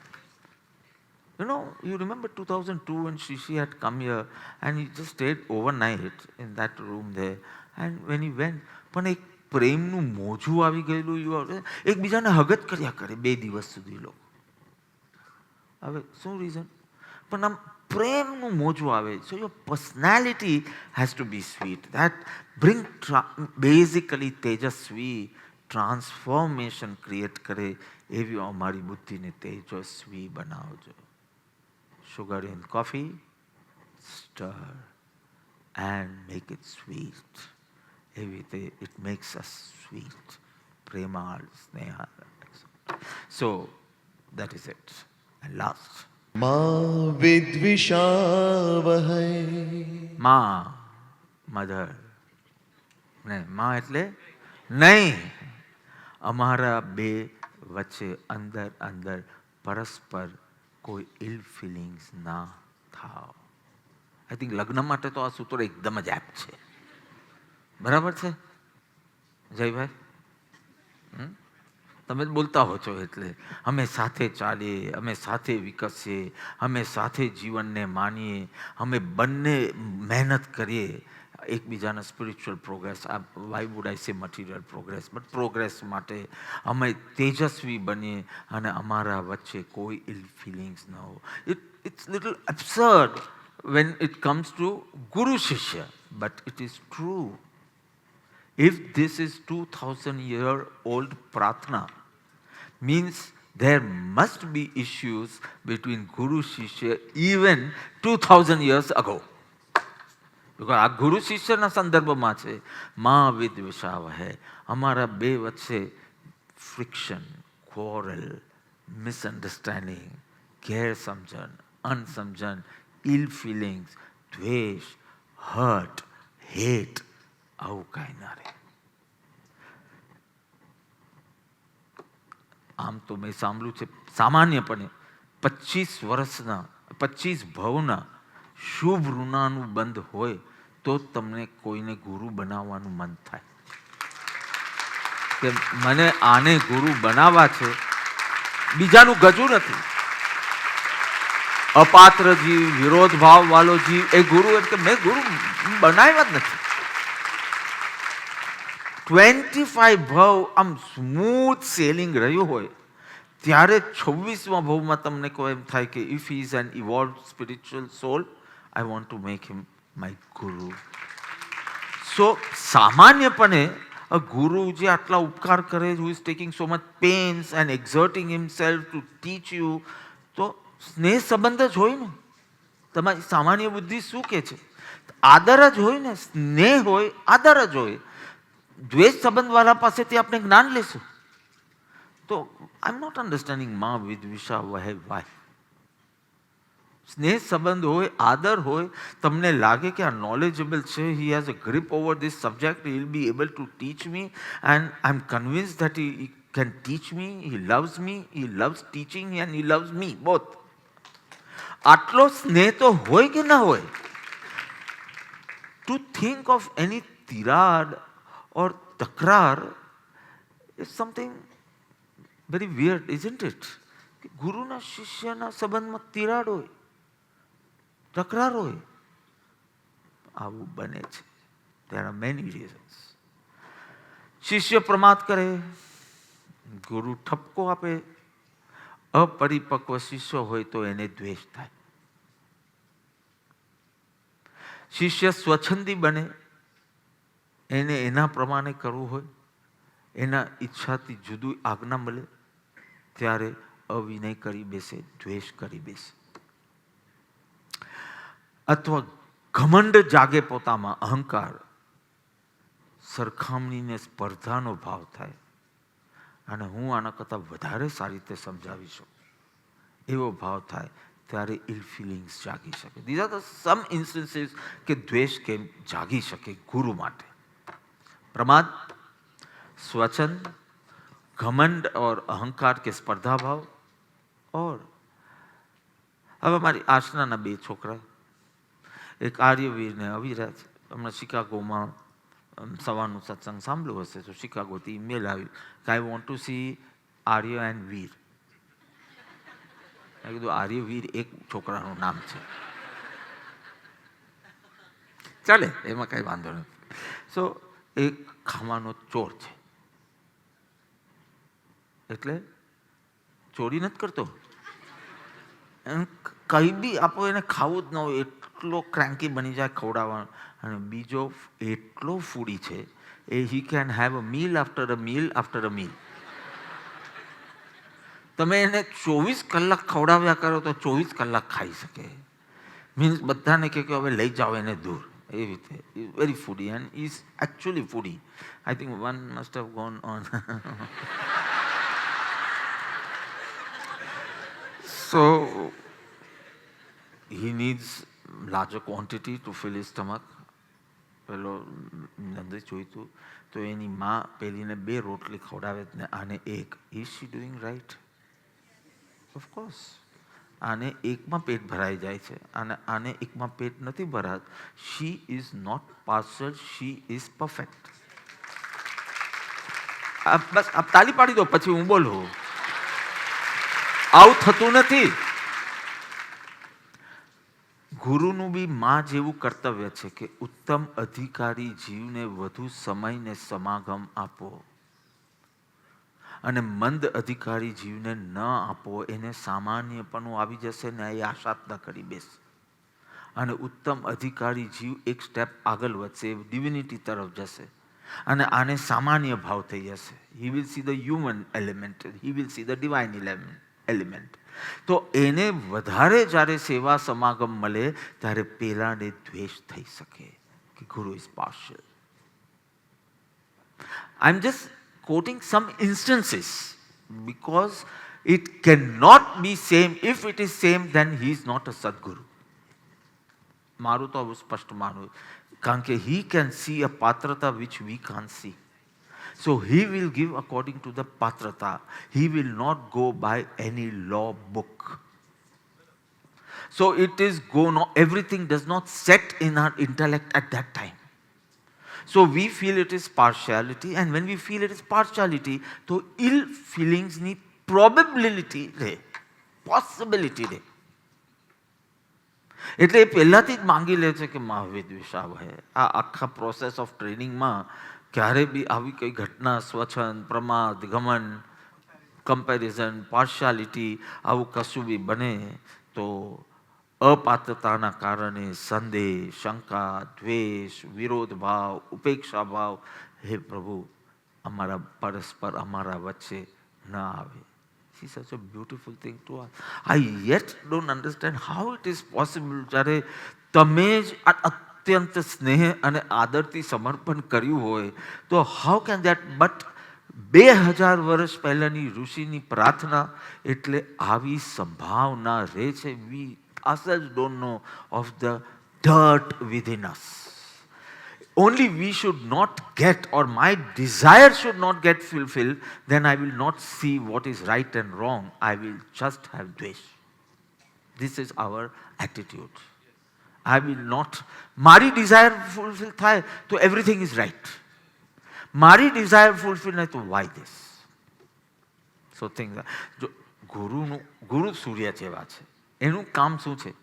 Speaker 2: You know, you remember 2002 when Shishi had come here and he just stayed overnight in that room there. And when he went, પણ એક પ્રેમનું મોજું આવી ગયેલું, એકબીજાને હગત કર્યા કરે 2 દિવસ સુધી લોકો. હવે શું રીઝન? પણ આમ પ્રેમનું મોજું આવે. So your personality has to be sweet. That bring basically તેજસ્વી ટ્રાન્સફોર્મેશન ક્રિએટ કરે એવી અમારી બુદ્ધિને તેજસ્વી બનાવજો. Sugar in coffee, stir and make it sweet. Everything, it makes us sweet. Premal, sneha. So, that is it. And last.
Speaker 1: Ma vidvishavahai.
Speaker 2: Ma, mother. ને માં એટલે નહીં. અમારા બે વચ્ચે અંદર અંદર પરસ્પર કોઈ ઇલ ફિલિંગ્સ ના થાવ. આઈ થિંક લગ્ન માટે તો આ સૂત્ર એકદમ જ એપ છે. બરાબર છે જયભાઈ? તમે જ બોલતા હો છો એટલે. અમે સાથે ચાલીએ, અમે સાથે વિકસીએ, અમે સાથે જીવનને માનીએ, અમે બંને મહેનત કરીએ એકબીજાના spiritual progress, why would I સે મટીરિયલ પ્રોગ્રેસ, બટ પ્રોગ્રેસ માટે અમે તેજસ્વી બનીએ અને અમારા વચ્ચે કોઈ ઇલ ફિલિંગ્સ ન હો. It's little absurd when it comes to Guru Shishya, but it is true. If this is 2000-year-old Pratna, means there must be issues between Guru Shishya even 2000 years ago. Because આ ગુરુ શિષ્યના સંદર્ભમાં છે. માં વિદ્વિષાવ હે, અમારા બે વચ્ચે ફ્રિક્શન, ક્વોરલ, મિસઅન્ડરસ્ટેન્ડિંગ, ગેરસમજણ, અનસમજણ, ઇલ ફિલિંગ્સ, દ્વેષ, હર્ટ, હેટ, આવું કાંઈ ના રહે. આમ તો મેં સાંભળ્યું છે સામાન્યપણે 25 ભવના શુભ ઋણાનું બંધ હોય તો તમને કોઈને ગુરુ બનાવવાનું મન થાય કે મને આને ગુરુ બનાવવા છે. બીજાનું ગજુ નથી. અપાત્ર જીવ, વિરોધ ભાવ વાળો જીવ એ ગુરુ, એટલે મેં ગુરુ બનાવ્યા જ નથી. 25 ભવ આમ સ્મૂથ સેલિંગ રહ્યું હોય ત્યારે 26મા ભવમાં તમને કોઈ એમ થાય કે if he is an evolve spiritual soul, I want to make him my guru. So, સામાન્યપણે a guru જે આટલા ઉપકાર કરે, who is taking so much pains and exerting himself to teach you, તો સ્નેહ સંબંધ જ હોય ને. તમારી સામાન્ય બુદ્ધિ શું કહે છે? આદર જ હોય ને. સ્નેહ હોય, આદર જ હોય. દ્વેષ સંબંધવાળા પાસેથી આપણે જ્ઞાન લેશું તો આઈ એમ નોટ અન્ડરસ્ટેન્ડિંગ માં વિદ્વિષા વહે વાય. સ્નેહ સંબંધ હોય, આદર હોય, તમને લાગે કે આ નોલેજેબલ છે, he has a grip over this subject, he will be able to teach me and I am convince that he can teach me, he loves me, he loves teaching and he loves me both. આટલો સ્નેહ તો હોય કે ના હોય? To think of any tirad or takrar is something very weird, isn't it? કે ગુરુના શિષ્યના સંબંધમાં તિરાડ હોય, તકરાર હોય, આવું બને છે. There are many reasons. શિષ્ય પ્રમાદ કરે, ગુરુ ઠપકો આપે, અપરિપક્વ શિષ્ય હોય તો એને દ્વેષ થાય. શિષ્ય સ્વચ્છંદી બને, એને એના પ્રમાણે કરવું હોય, એના ઈચ્છાથી જુદું આજ્ઞા મળે ત્યારે અવિનય કરી બેસે, દ્વેષ કરી બેસે. અથવા ઘમંડ જાગે પોતામાં, અહંકાર, સરખામણીને સ્પર્ધાનો ભાવ થાય અને હું આના કરતાં વધારે સારી રીતે સમજાવી શકું એવો ભાવ થાય ત્યારે ઇલ ફિલિંગ્સ જાગી શકે. These are the some instances કે દ્વેષ કેમ જાગી શકે ગુરુ માટે. પ્રમાદ, स्वचंद, घमंड और अहंकार के स्पर्धा भाव. और હવે મારી આસનાના બે છોકરા, એક આર્યવીર ને અવિરાજ, હમણાં શિકાગોમાં સવારનું સત્સંગ સાંભળ્યું હશે તો શિકાગોથી ઈમેલ આવ્યું કે I want to see Arya and Veer. મેં કીધું આર્યવીર એક છોકરાનું નામ છે, ચાલે, એમાં કઈ વાંધો નથી. સો એક ખાવાનો ચોર છે, એટલે ચોરી નથી કરતો, કઈ બી આપો એને ખાવું જ ન હોય એટલો ક્રેન્કી બની જાય ખવડાવવાનો. અને બીજો એટલો ફૂડી છે એ he can have a meal after a meal after a meal. તમે એને 24 કલાક ખવડાવ્યા કરો તો 24 કલાક ખાઈ શકે. મીન્સ બધાને કે હવે લઈ જાઓ એને દૂર, એવી રીતે. Very foodie and is actually foodie. I think one must have gone on. So he needs larger quantity to fill his stomach. પેલો નંદી જોઈતું તો એની માં પેલીને 2 રોટલી ખવડાવે ને આને એક. Is she doing right? Of course. આને એકમાં પેટ ભરાઈ જાય છે અને આને એકમાં પેટ નથી ભરાત. She is not partial, she is perfect. બસ આપ તાલી પાડી દો પછી હું બોલું. આવું થતું નથી. ગુરુનું બી માં જેવું કર્તવ્ય છે કે ઉત્તમ અધિકારી જીવને વધુ સમય ને સમાગમ આપો અને મંદ અધિકારી જીવને ન આપો. એને સામાન્યપણું આવી જશે ને એ આશા ન કરી બેસે. અને ઉત્તમ અધિકારી જીવ એક સ્ટેપ આગળ વધશે, ડિવિનિટી તરફ જશે અને આને સામાન્ય ભાવ થઈ જશે. He will see the human element, he will see the divine element. તો એને વધારે જ્યારે સેવા સમાગમ મળે ત્યારે પેલાને દ્વેષ થઈ શકે કે ગુરુ is partial. I M just quoting some instances because it cannot be same. If it is same, then he is not a Sadguru. મારું તો સ્પષ્ટ માનવું, કારણ કે he can see a patrata which we can't see. So he will give according to the patrata. He will not go by any law book. So it is everything does not set in our intellect at that time. So we feel it is partiality, and when we feel it is partiality, તો ill feelings ની probability રહે, possibility રહે. એટલે એ પહેલાથી જ માંગી લે છે કે મહાવીર દ્વેષાવ હે. આ આખા પ્રોસેસ ઓફ ટ્રેનિંગમાં ક્યારે બી આવી કઈ ઘટના, સ્વચ્છંદ, પ્રમાદ, ગમન, કમ્પેરિઝન, પાર્શિયાલિટી આવું કશું બી બને તો અપાત્રતાના કારણે સંદેહ, શંકા, દ્વેષ, વિરોધ ભાવ, ઉપેક્ષા ભાવ, હે પ્રભુ અમારા પરસ્પર અમારા વચ્ચે ન આવે. It's such a beautiful thing to us. I yet don't understand how it is possible. જ્યારે તમે જ અત્યંત સ્નેહ અને આદરથી સમર્પણ કર્યું હોય તો how can that, but 2000 વર્ષ પહેલાની ઋષિની પ્રાર્થના એટલે આવી સંભાવના રહે છે. We ourselves don't know of the dirt within us. Only we should not get, or my desire should not get fulfilled, then I will not see what is right and wrong. I will just have dvesh. This is our attitude. I will not. મારી Dzire fulfil થાય તો everything is right. મારી Dzire fulfil નહીં તો Y this. So thing જો ગુરુ સૂર્ય જેવા છે. એનું કામ શું છે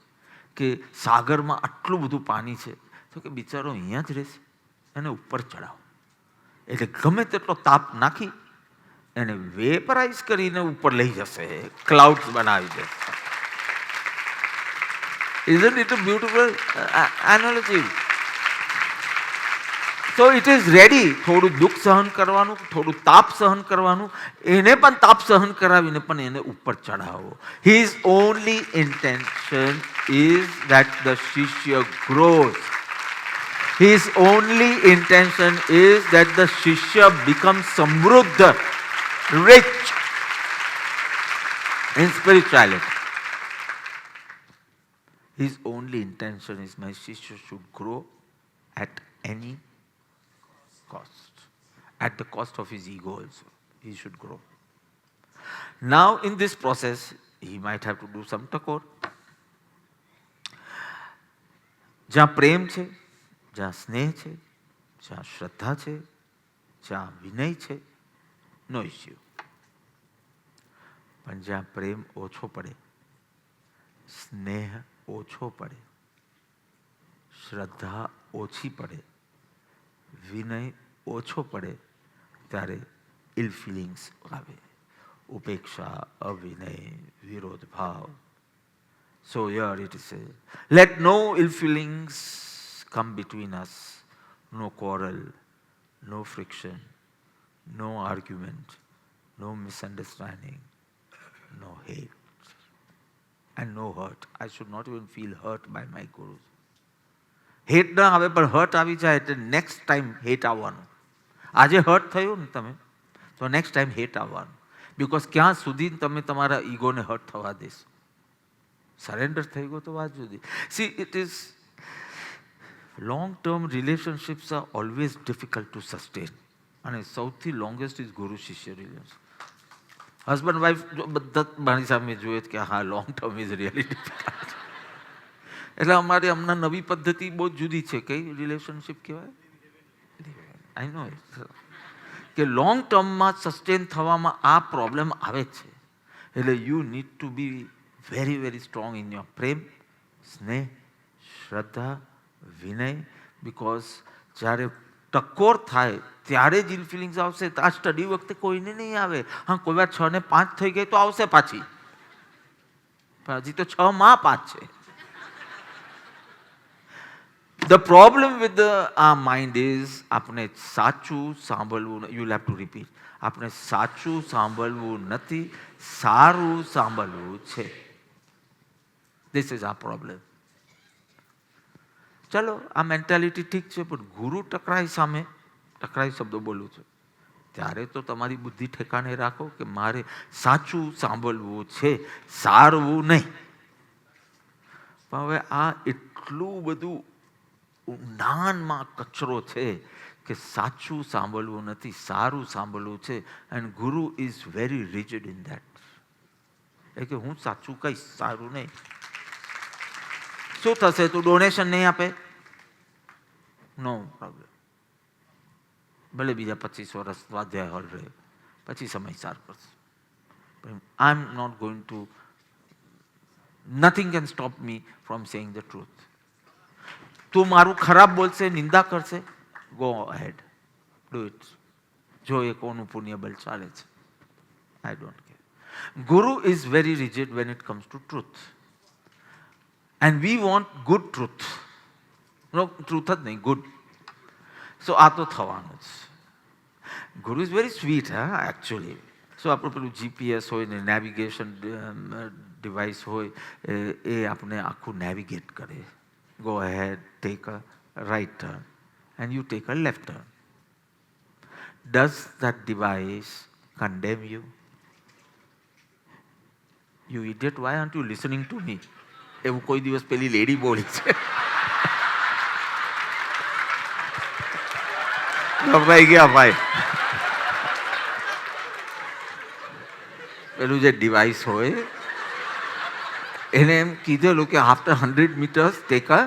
Speaker 2: કે સાગરમાં આટલું બધું પાણી છે તો કે બિચારો અહીંયા જ રહેશે, એને ઉપર ચડાવો. એટલે ગમે તેટલો તાપ નાખી એને વેપરાઇઝ કરીને ઉપર લઈ જશે, ક્લાઉડ્સ બનાવી દેશે. Isn't it a beautiful analogy? So it is ready. થોડું દુઃખ સહન કરવાનું, થોડું તાપ સહન કરવાનું, એને પણ તાપ સહન કરાવીને પણ એને ઉપર ચઢાવો. His only intention is that the shishya grows. His only intention is that the shishya becomes samruddha, rich in spirituality. His only intention is my shishya should grow at any cost. At the cost of his ego also. He should grow. Now in this process, he might have to do some takor. જ્યાં પ્રેમ છે, જ્યાં સ્નેહ છે, જ્યાં શ્રદ્ધા છે, જ્યાં વિનય છે, નો ઇસ્યુ. પણ જ્યાં પ્રેમ ઓછો પડે, સ્નેહ ઓછો પડે, શ્રદ્ધા ઓછી પડે, વિનય ઓછો પડે, ત્યારે ઇલ ફિલિંગ્સ આવે, ઉપેક્ષા, અવિનય, વિરોધ ભાવ. So here it is said, let no ill feelings come between us, no quarrel, no friction, no argument, no misunderstanding, no hate. And no hurt. I should not even feel hurt by my gurus. Hate ન આવે પણ hurt આવી જાય એટલે next time hat આવવાનું. આજે hurt થયું ને તમે તો નેક્સ્ટ ટાઈમ હેટ આવવાનું. બિકોઝ ક્યાં સુધી તમે તમારા ઈગોને હર્ટ થવા દેશો? સરેન્ડર થઈ ગયો તો વાત જુદી. C it is long term relationships are always difficult to sustain. અને સૌથી લોંગેસ્ટ ઇઝ ગુરુ શિષ્ય રિલેશનશિપ. હસબન્ડ વાઇફ બધા મારી સામે જોઈએ કે હા long term is really difficult. એટલે અમારી હમણાં નવી પદ્ધતિ બહુ જુદી છે. કઈ રિલેશનશિપ કહેવાય? આઈ નો કે લોંગ ટર્મમાં સસ્ટેન થવામાં આ પ્રોબ્લેમ આવે છે. એટલે you need to be very very strong in your પ્રેમ, સ્નેહ, શ્રદ્ધા, વિનય. બિકોઝ જ્યારે ટકોર થાય ત્યારે જ ઇલ ફિલિંગ્સ આવશે. આ સ્ટડી વખતે કોઈને નહીં આવે. હા, કોઈ વાર 6 ને 5 થઈ ગઈ તો આવશે પાછી, પણ હજી તો 6 માં 5 છે. The problem with our mind is આપણે સાચું સાંભળવું. You will have to repeat. આપણે સાચું સાંભળવું નથી, સારું સાંભળવું છે. This is our problem. ચલો આ મેન્ટાલિટી ઠીક છે, પણ ગુરુ ટકરાઈ સામે, ટકરાઈ શબ્દો બોલું છું, ત્યારે તો તમારી બુદ્ધિ ઠેકાણે રાખો કે મારે સાચું સાંભળવું છે, સારવું નહીં. પણ હવે આ એટલું બધું ઊંડાણમાં કચરો છે કે સાચું સાંભળવું નથી, સારું સાંભળવું છે. And guru is very rigid in that. એ કે હું સાચું કહીશ, સારું નહીં. શું થશે? તું ડોનેશન નહીં આપે? નો પ્રોબ્લેમ. ભલે બીજા 25 વર્ષ સ્વાધ્યાય હોલ રહે, પછી સમય સાર કરશે. I am not going to, nothing can stop me from saying the truth. તું મારું ખરાબ બોલશે, નિંદા કરશે, ગો અહેડ, ડુ ઇટ. જો એ કોનું પુણ્ય બળ ચાલે છે. I don't care. Guru is very rigid when it comes to truth. And we want good truth. No, truth જ નહીં, good. So આ તો થવાનું જ. ગુરુ ઇઝ વેરી સ્વીટ એકચ્યુઅલી. સો આપણું પેલું જીપીએસ હોય ને નેવિગેશન ડિવાઇસ હોય, એ આપણે આખું નેવિગેટ કરે. Go ahead, take a right turn and you take a left turn. Does that device condemn you? You idiot, why aren't you listening to me? એવું કોઈ દિવસ પેલી લેડી બોલી છે? ગભરાઈ ગયા ભાઈ. પેલું જે ડિવાઇસ હોય એને એમ કીધેલું કે after 100 meters take a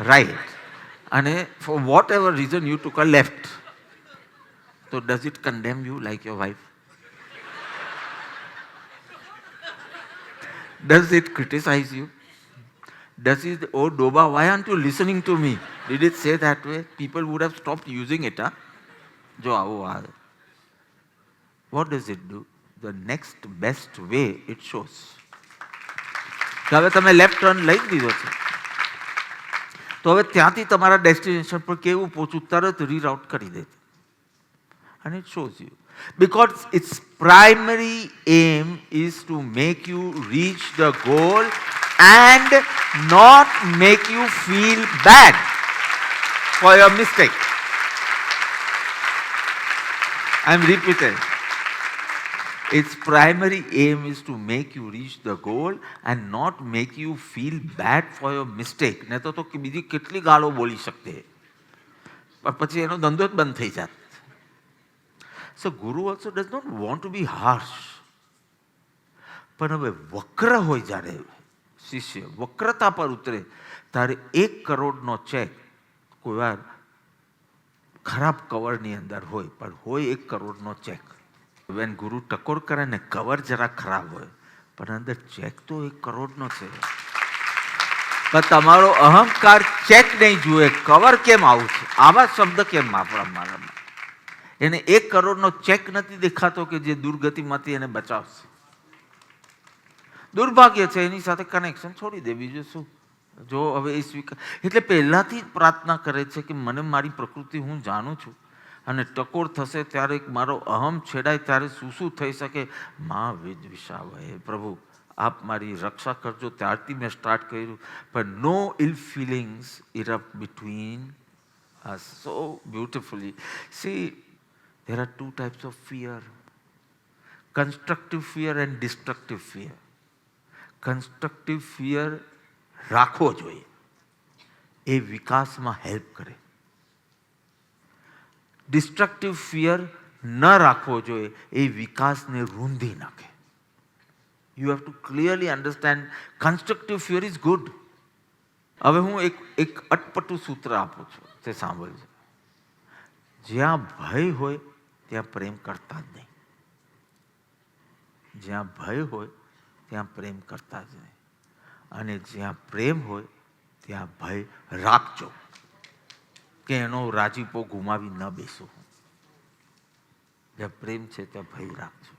Speaker 2: right. And for whatever reason you took a left. So does it condemn you like your wife? Does it criticize you? Does it, oh Doba, why aren't you listening to me? Did it say that way? People would have stopped using it, huh? Jo aavo આવે. What does it do? The next best way it shows. કે હવે તમે left turn લઈ જ દીધો છે, તો હવે ત્યાંથી તમારા ડેસ્ટિનેશન પર કેવું પહોંચવું તરત રીરાઉટ કરી દે. And it shows you. Because its primary aim is to make you reach the goal and not make you feel bad for your mistake. I am repeating. Its primary aim is to make you reach the goal and not make you feel bad for your mistake. નહીં તો બીજી કેટલી ગાળો બોલી શકતે, પણ પછી એનો ધંધો જ બંધ થઈ જાત. So Guru also does not want to be harsh. પણ હવે વક્ર હોય જ્યારે શિષ્ય વક્રતા પર ઉતરે ત્યારે 1 કરોડનો ચેક કોઈ વાર ખરાબ કવરની અંદર હોય, પણ હોય 1 કરોડનો ચેક. વેન ગુરુ ટકોર કરે ને કવર જરા ખરાબ હોય, પણ અંદર ચેક તો 1 કરોડનો છે. પણ તમારો અહંકાર ચેક નહીં જુએ, કવર કેમ આવું છે, આવા શબ્દ કેમ વાપરા મારામાં. એને 1 કરોડનો ચેક નથી દેખાતો કે જે દુર્ગતિમાંથી એને બચાવશે. દુર્ભાગ્ય છે, એની સાથે કનેક્શન છોડી દે, બીજું શું. જો હવે એ સ્વીકાર એટલે પહેલાથી જ પ્રાર્થના કરે છે કે મને મારી પ્રકૃતિ હું જાણું છું, અને ટકોર થશે ત્યારે મારો અહમ છેડાય ત્યારે શું શું થઈ શકે. મા વિદ્વિષાવહે, પ્રભુ આપ મારી રક્ષા કરજો. ત્યારથી મેં સ્ટાર્ટ કર્યું, પણ no ill feelings erupt between us so beautifully. See, there are 2 types of fear: constructive fear and destructive fear. Constructive fear રાખવો જોઈએ, એ વિકાસમાં હેલ્પ કરે. ડિસ્ટ્રક્ટિવ ફિયર ન રાખવો જોઈએ, એ વિકાસને રૂંધી નાખે. You have two clearly understand constructive fear is good. હવે હું એક અટપટું સૂત્ર આપું છું, તે સાંભળજો. જ્યાં ભય હોય ત્યાં પ્રેમ કરતા જ નહીં. જ્યાં ભય હોય ત્યાં પ્રેમ કરતા જ નહીં. અને જ્યાં પ્રેમ હોય ત્યાં ભય રાખજો કે એનો રાજીપો ગુમાવી ન બેસો. જ્યાં પ્રેમ છે ત્યાં ભય રાખજો.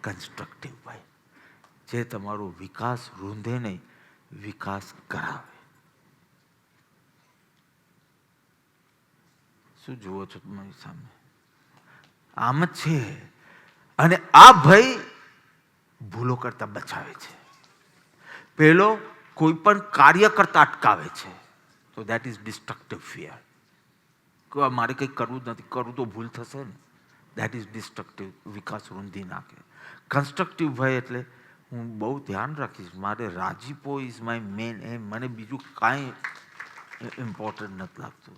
Speaker 2: કન્સ્ટ્રક્ટિવ ભય જે તમારો વિકાસ રૂંધે નહીં, વિકાસ કરાવે. શું જુઓ છો તમારી સામે? આમ જ છે. અને આ ભય ભૂલો કરતા બચાવે છે. પહેલો કોઈ પણ કાર્ય કરતા અટકાવે છે. તો દેટ ઇઝ ડિસ્ટ્રક્ટિવ ફિયર. કે મારે કંઈક કરવું જ નથી, કરવું તો ભૂલ થશે ને. દેટ ઇઝ ડિસ્ટ્રક્ટિવ, વિકાસ રૂંધી નાખે. કન્સ્ટ્રક્ટિવ ભય એટલે હું બહુ ધ્યાન રાખીશ, મારે રાજીપો ઇઝ માય મેન એમ, મને બીજું કાંઈ ઇમ્પોર્ટન્ટ નથી લાગતું.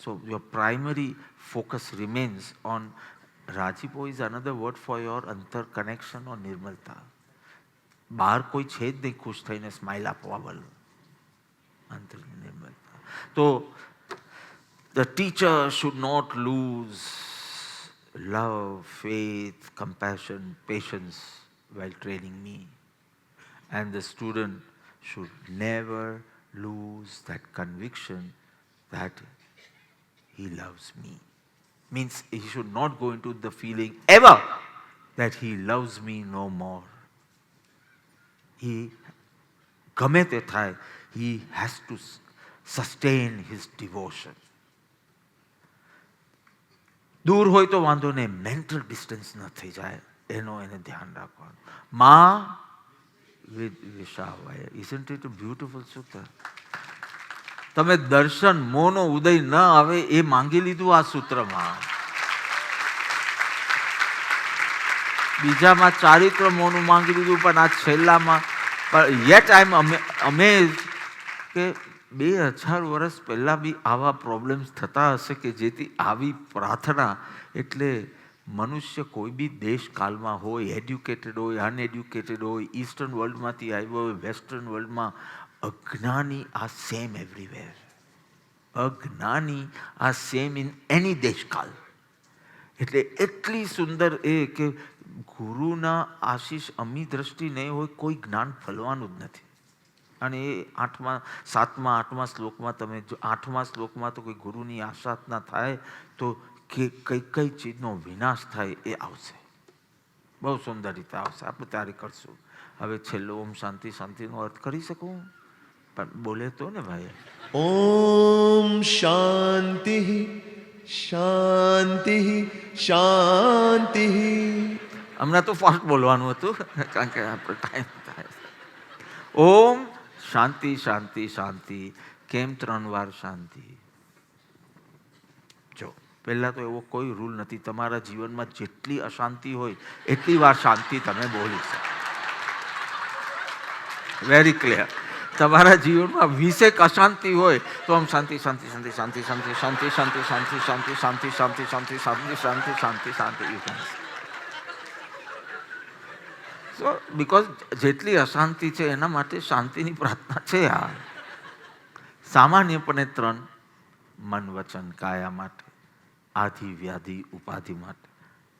Speaker 2: So your primary focus remains on રાજીપો is another word for your અંતર કનેક્શન ઓર નિર્મલતા. બહાર કોઈ છે જ નહીં ખુશ થઈને સ્માઇલ આપવા વાળું, અંતરની નિર્મલતા. તો the teacher should not lose love, faith, compassion, patience while training me. And the student should never lose that conviction that he loves me. Means he should not go into the feeling ever that he loves me no more. He, ગમે તે થાય, he has to sustain his devotion. દૂર હોય તો વાંધો નહીં, mental distance ન થઈ જાય, એનો એને ધ્યાન રાખવાનું. મા વિદ્વિષાવહે. Isn't it a beautiful સૂત્ર? તમે દર્શન મોનો ઉદય ન આવે એ માંગી લીધું આ સૂત્રમાં. બીજામાં ચારિત્ર મોનું માંગી લીધું, પણ આ છેલ્લામાં યેટ આઈ એમ અમેઝ કે 2000 વર્ષ પહેલાં બી આવા પ્રોબ્લેમ્સ થતા હશે કે જેથી આવી પ્રાર્થના. એટલે મનુષ્ય કોઈ બી દેશકાલમાં હોય, એડ્યુકેટેડ હોય, અનએડ્યુકેટેડ હોય, ઈસ્ટર્ન વર્લ્ડમાંથી આવ્યો હોય, વેસ્ટર્ન વર્લ્ડમાં, અજ્ઞાની આ સેમ એવરીવેર. અજ્ઞાની આર સેમ ઇન એની દેશકાલ. એટલે એટલી સુંદર એ કે ગુરુના આશીષ અમી દ્રષ્ટિ નહીં હોય કોઈ જ્ઞાન ફલવાનું જ નથી. અને એ 7મા 8મા શ્લોકમાં તમે જો 8મા શ્લોકમાં તો કોઈ ગુરુની આશા ના થાય તો કે કઈ ચીજનો વિનાશ થાય એ આવશે. બહુ સુંદર રીતે આવશે. આપણે તૈયારી કરશું. હવે છેલ્લો ઓમ શાંતિ શાંતિનો અર્થ કરી શકું? પણ બોલે તો ને ભાઈ.
Speaker 1: ઓમ શાંતિ શાંતિ શાંતિ.
Speaker 2: હમણાં તો ફાસ્ટ બોલવાનું હતું કારણ કે આપણે ટાઈમ થાય. ઓમ શાંતિ શાંતિ શાંતિ. કેમ 3 વાર શાંતિ? જો પહેલાં તો એવો કોઈ રૂલ નથી. તમારા જીવનમાં જેટલી અશાંતિ હોય એટલી વાર શાંતિ તમે બોલી શકો. Very clear. તમારા જીવનમાં 20 અશાંતિ હોય તો આમ શાંતિ શાંતિ શાંતિ શાંતિ શાંતિ શાંતિ શાંતિ શાંતિ શાંતિ શાંતિ શાંતિ શાંતિ શાંતિ શાંતિ શાંતિ શાંતિ યુ કેન. સો બિકોઝ જેટલી અશાંતિ છે એના માટે શાંતિની પ્રાર્થના છે. આ સામાન્યપણે 3 મન વચન કાયા માટે, આધિ વ્યાધિ ઉપાધિ માટે.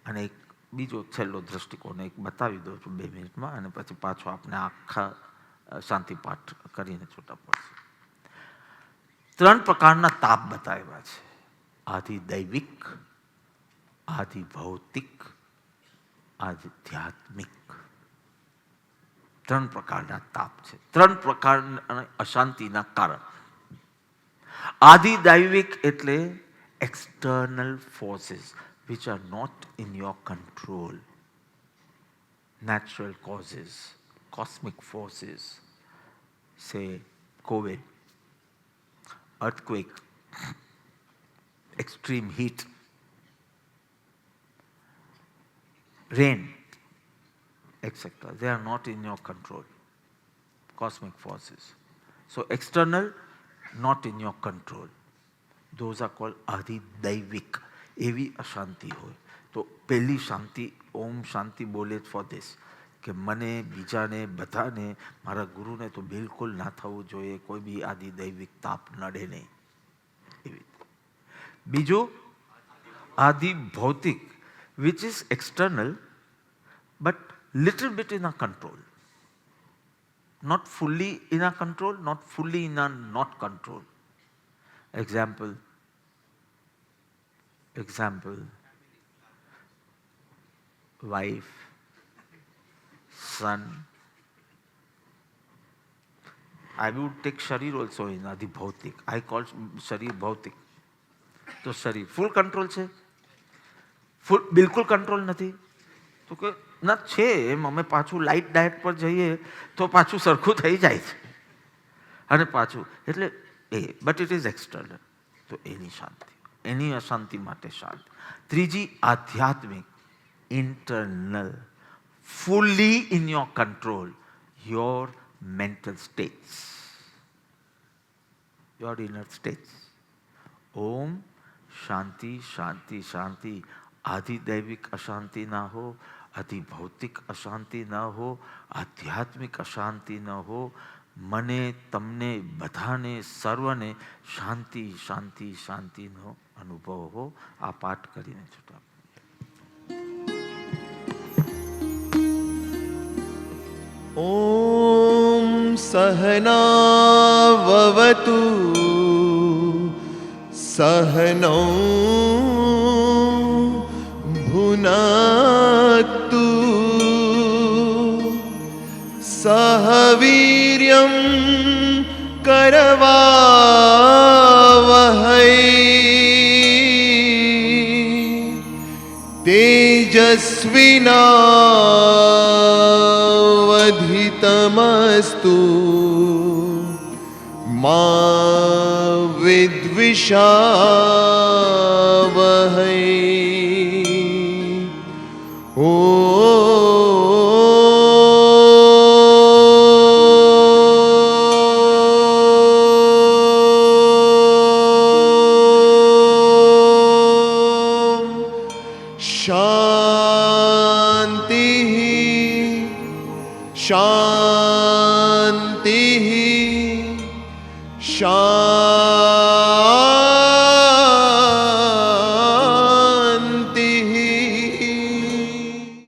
Speaker 2: અને એક બીજો છેલ્લો દ્રષ્ટિકોણ એક બતાવી દઉં છું 2 મિનિટમાં અને પછી પાછો આપણે આખા શાંતિ પાઠ કરીને છૂટા પડશે. 3 પ્રકારના તાપ બતાવ્યા છે. આધિ દૈવિક, આધિ ભૌતિક, આધ્યાત્મિક. 3 પ્રકારના તાપ છે. 3 પ્રકારના અશાંતિના કારણ. આધિ દૈવિક એટલે external forces which are not in your control. Natural causes, cosmic forces, say COVID, earthquake, extreme heat, rain, etc. They are not in your control. Cosmic forces. So external, not in your control. Those are called adhidaivik. એવી અશાંતિ હોય તો પહેલી શાંતિ ઓમ શાંતિ બોલે for this કે મને બીજાને બધાને મારા ગુરુને તો બિલકુલ ના થવું જોઈએ. કોઈ બી આદિ દૈવિક તાપ નડે નહીં. એવી. બીજું આદિ ભૌતિક which is external but little bit in our control. Not fully in our control, not fully in our not control. Example, wife, son. I would take sharir also in Adi Bhautik. I call sharir Bhautik. તો શરીર ફૂલ control છે? ફૂલ બિલકુલ control નથી? તો કે ના છે એમ અમે પાછું લાઇટ ડાયટ પર જઈએ તો પાછું સરખું થઈ જાય છે અને પાછું એટલે એ બટ ઇટ ઇઝ એક્સટર્નલ. તો એની શાંતિ, એની અશાંતિ માટે શાંતિ. ત્રીજી આધ્યાત્મિક, internal, fully in your control, your mental states, your inner states. ઓમ શાંતિ શાંતિ શાંતિ. આધિदैविक अशांति ना हो, अति भौतिक अशांति ना हो, आध्यात्मिक अशांति ना हो. મને તમને બધાને સર્વને શાંતિ શાંતિ શાંતિનો અનુભવ હો. આ પાઠ કરીને છૂટા.
Speaker 1: ઓમ સહનાવવતુ સહનૌ ભુનક્તુ સહવીર્યં કરવાવહૈ તેજસ્વિનાવધિતમસ્તુ મા વિદ્વિષાવહૈ. શાંતિ શાંતિ.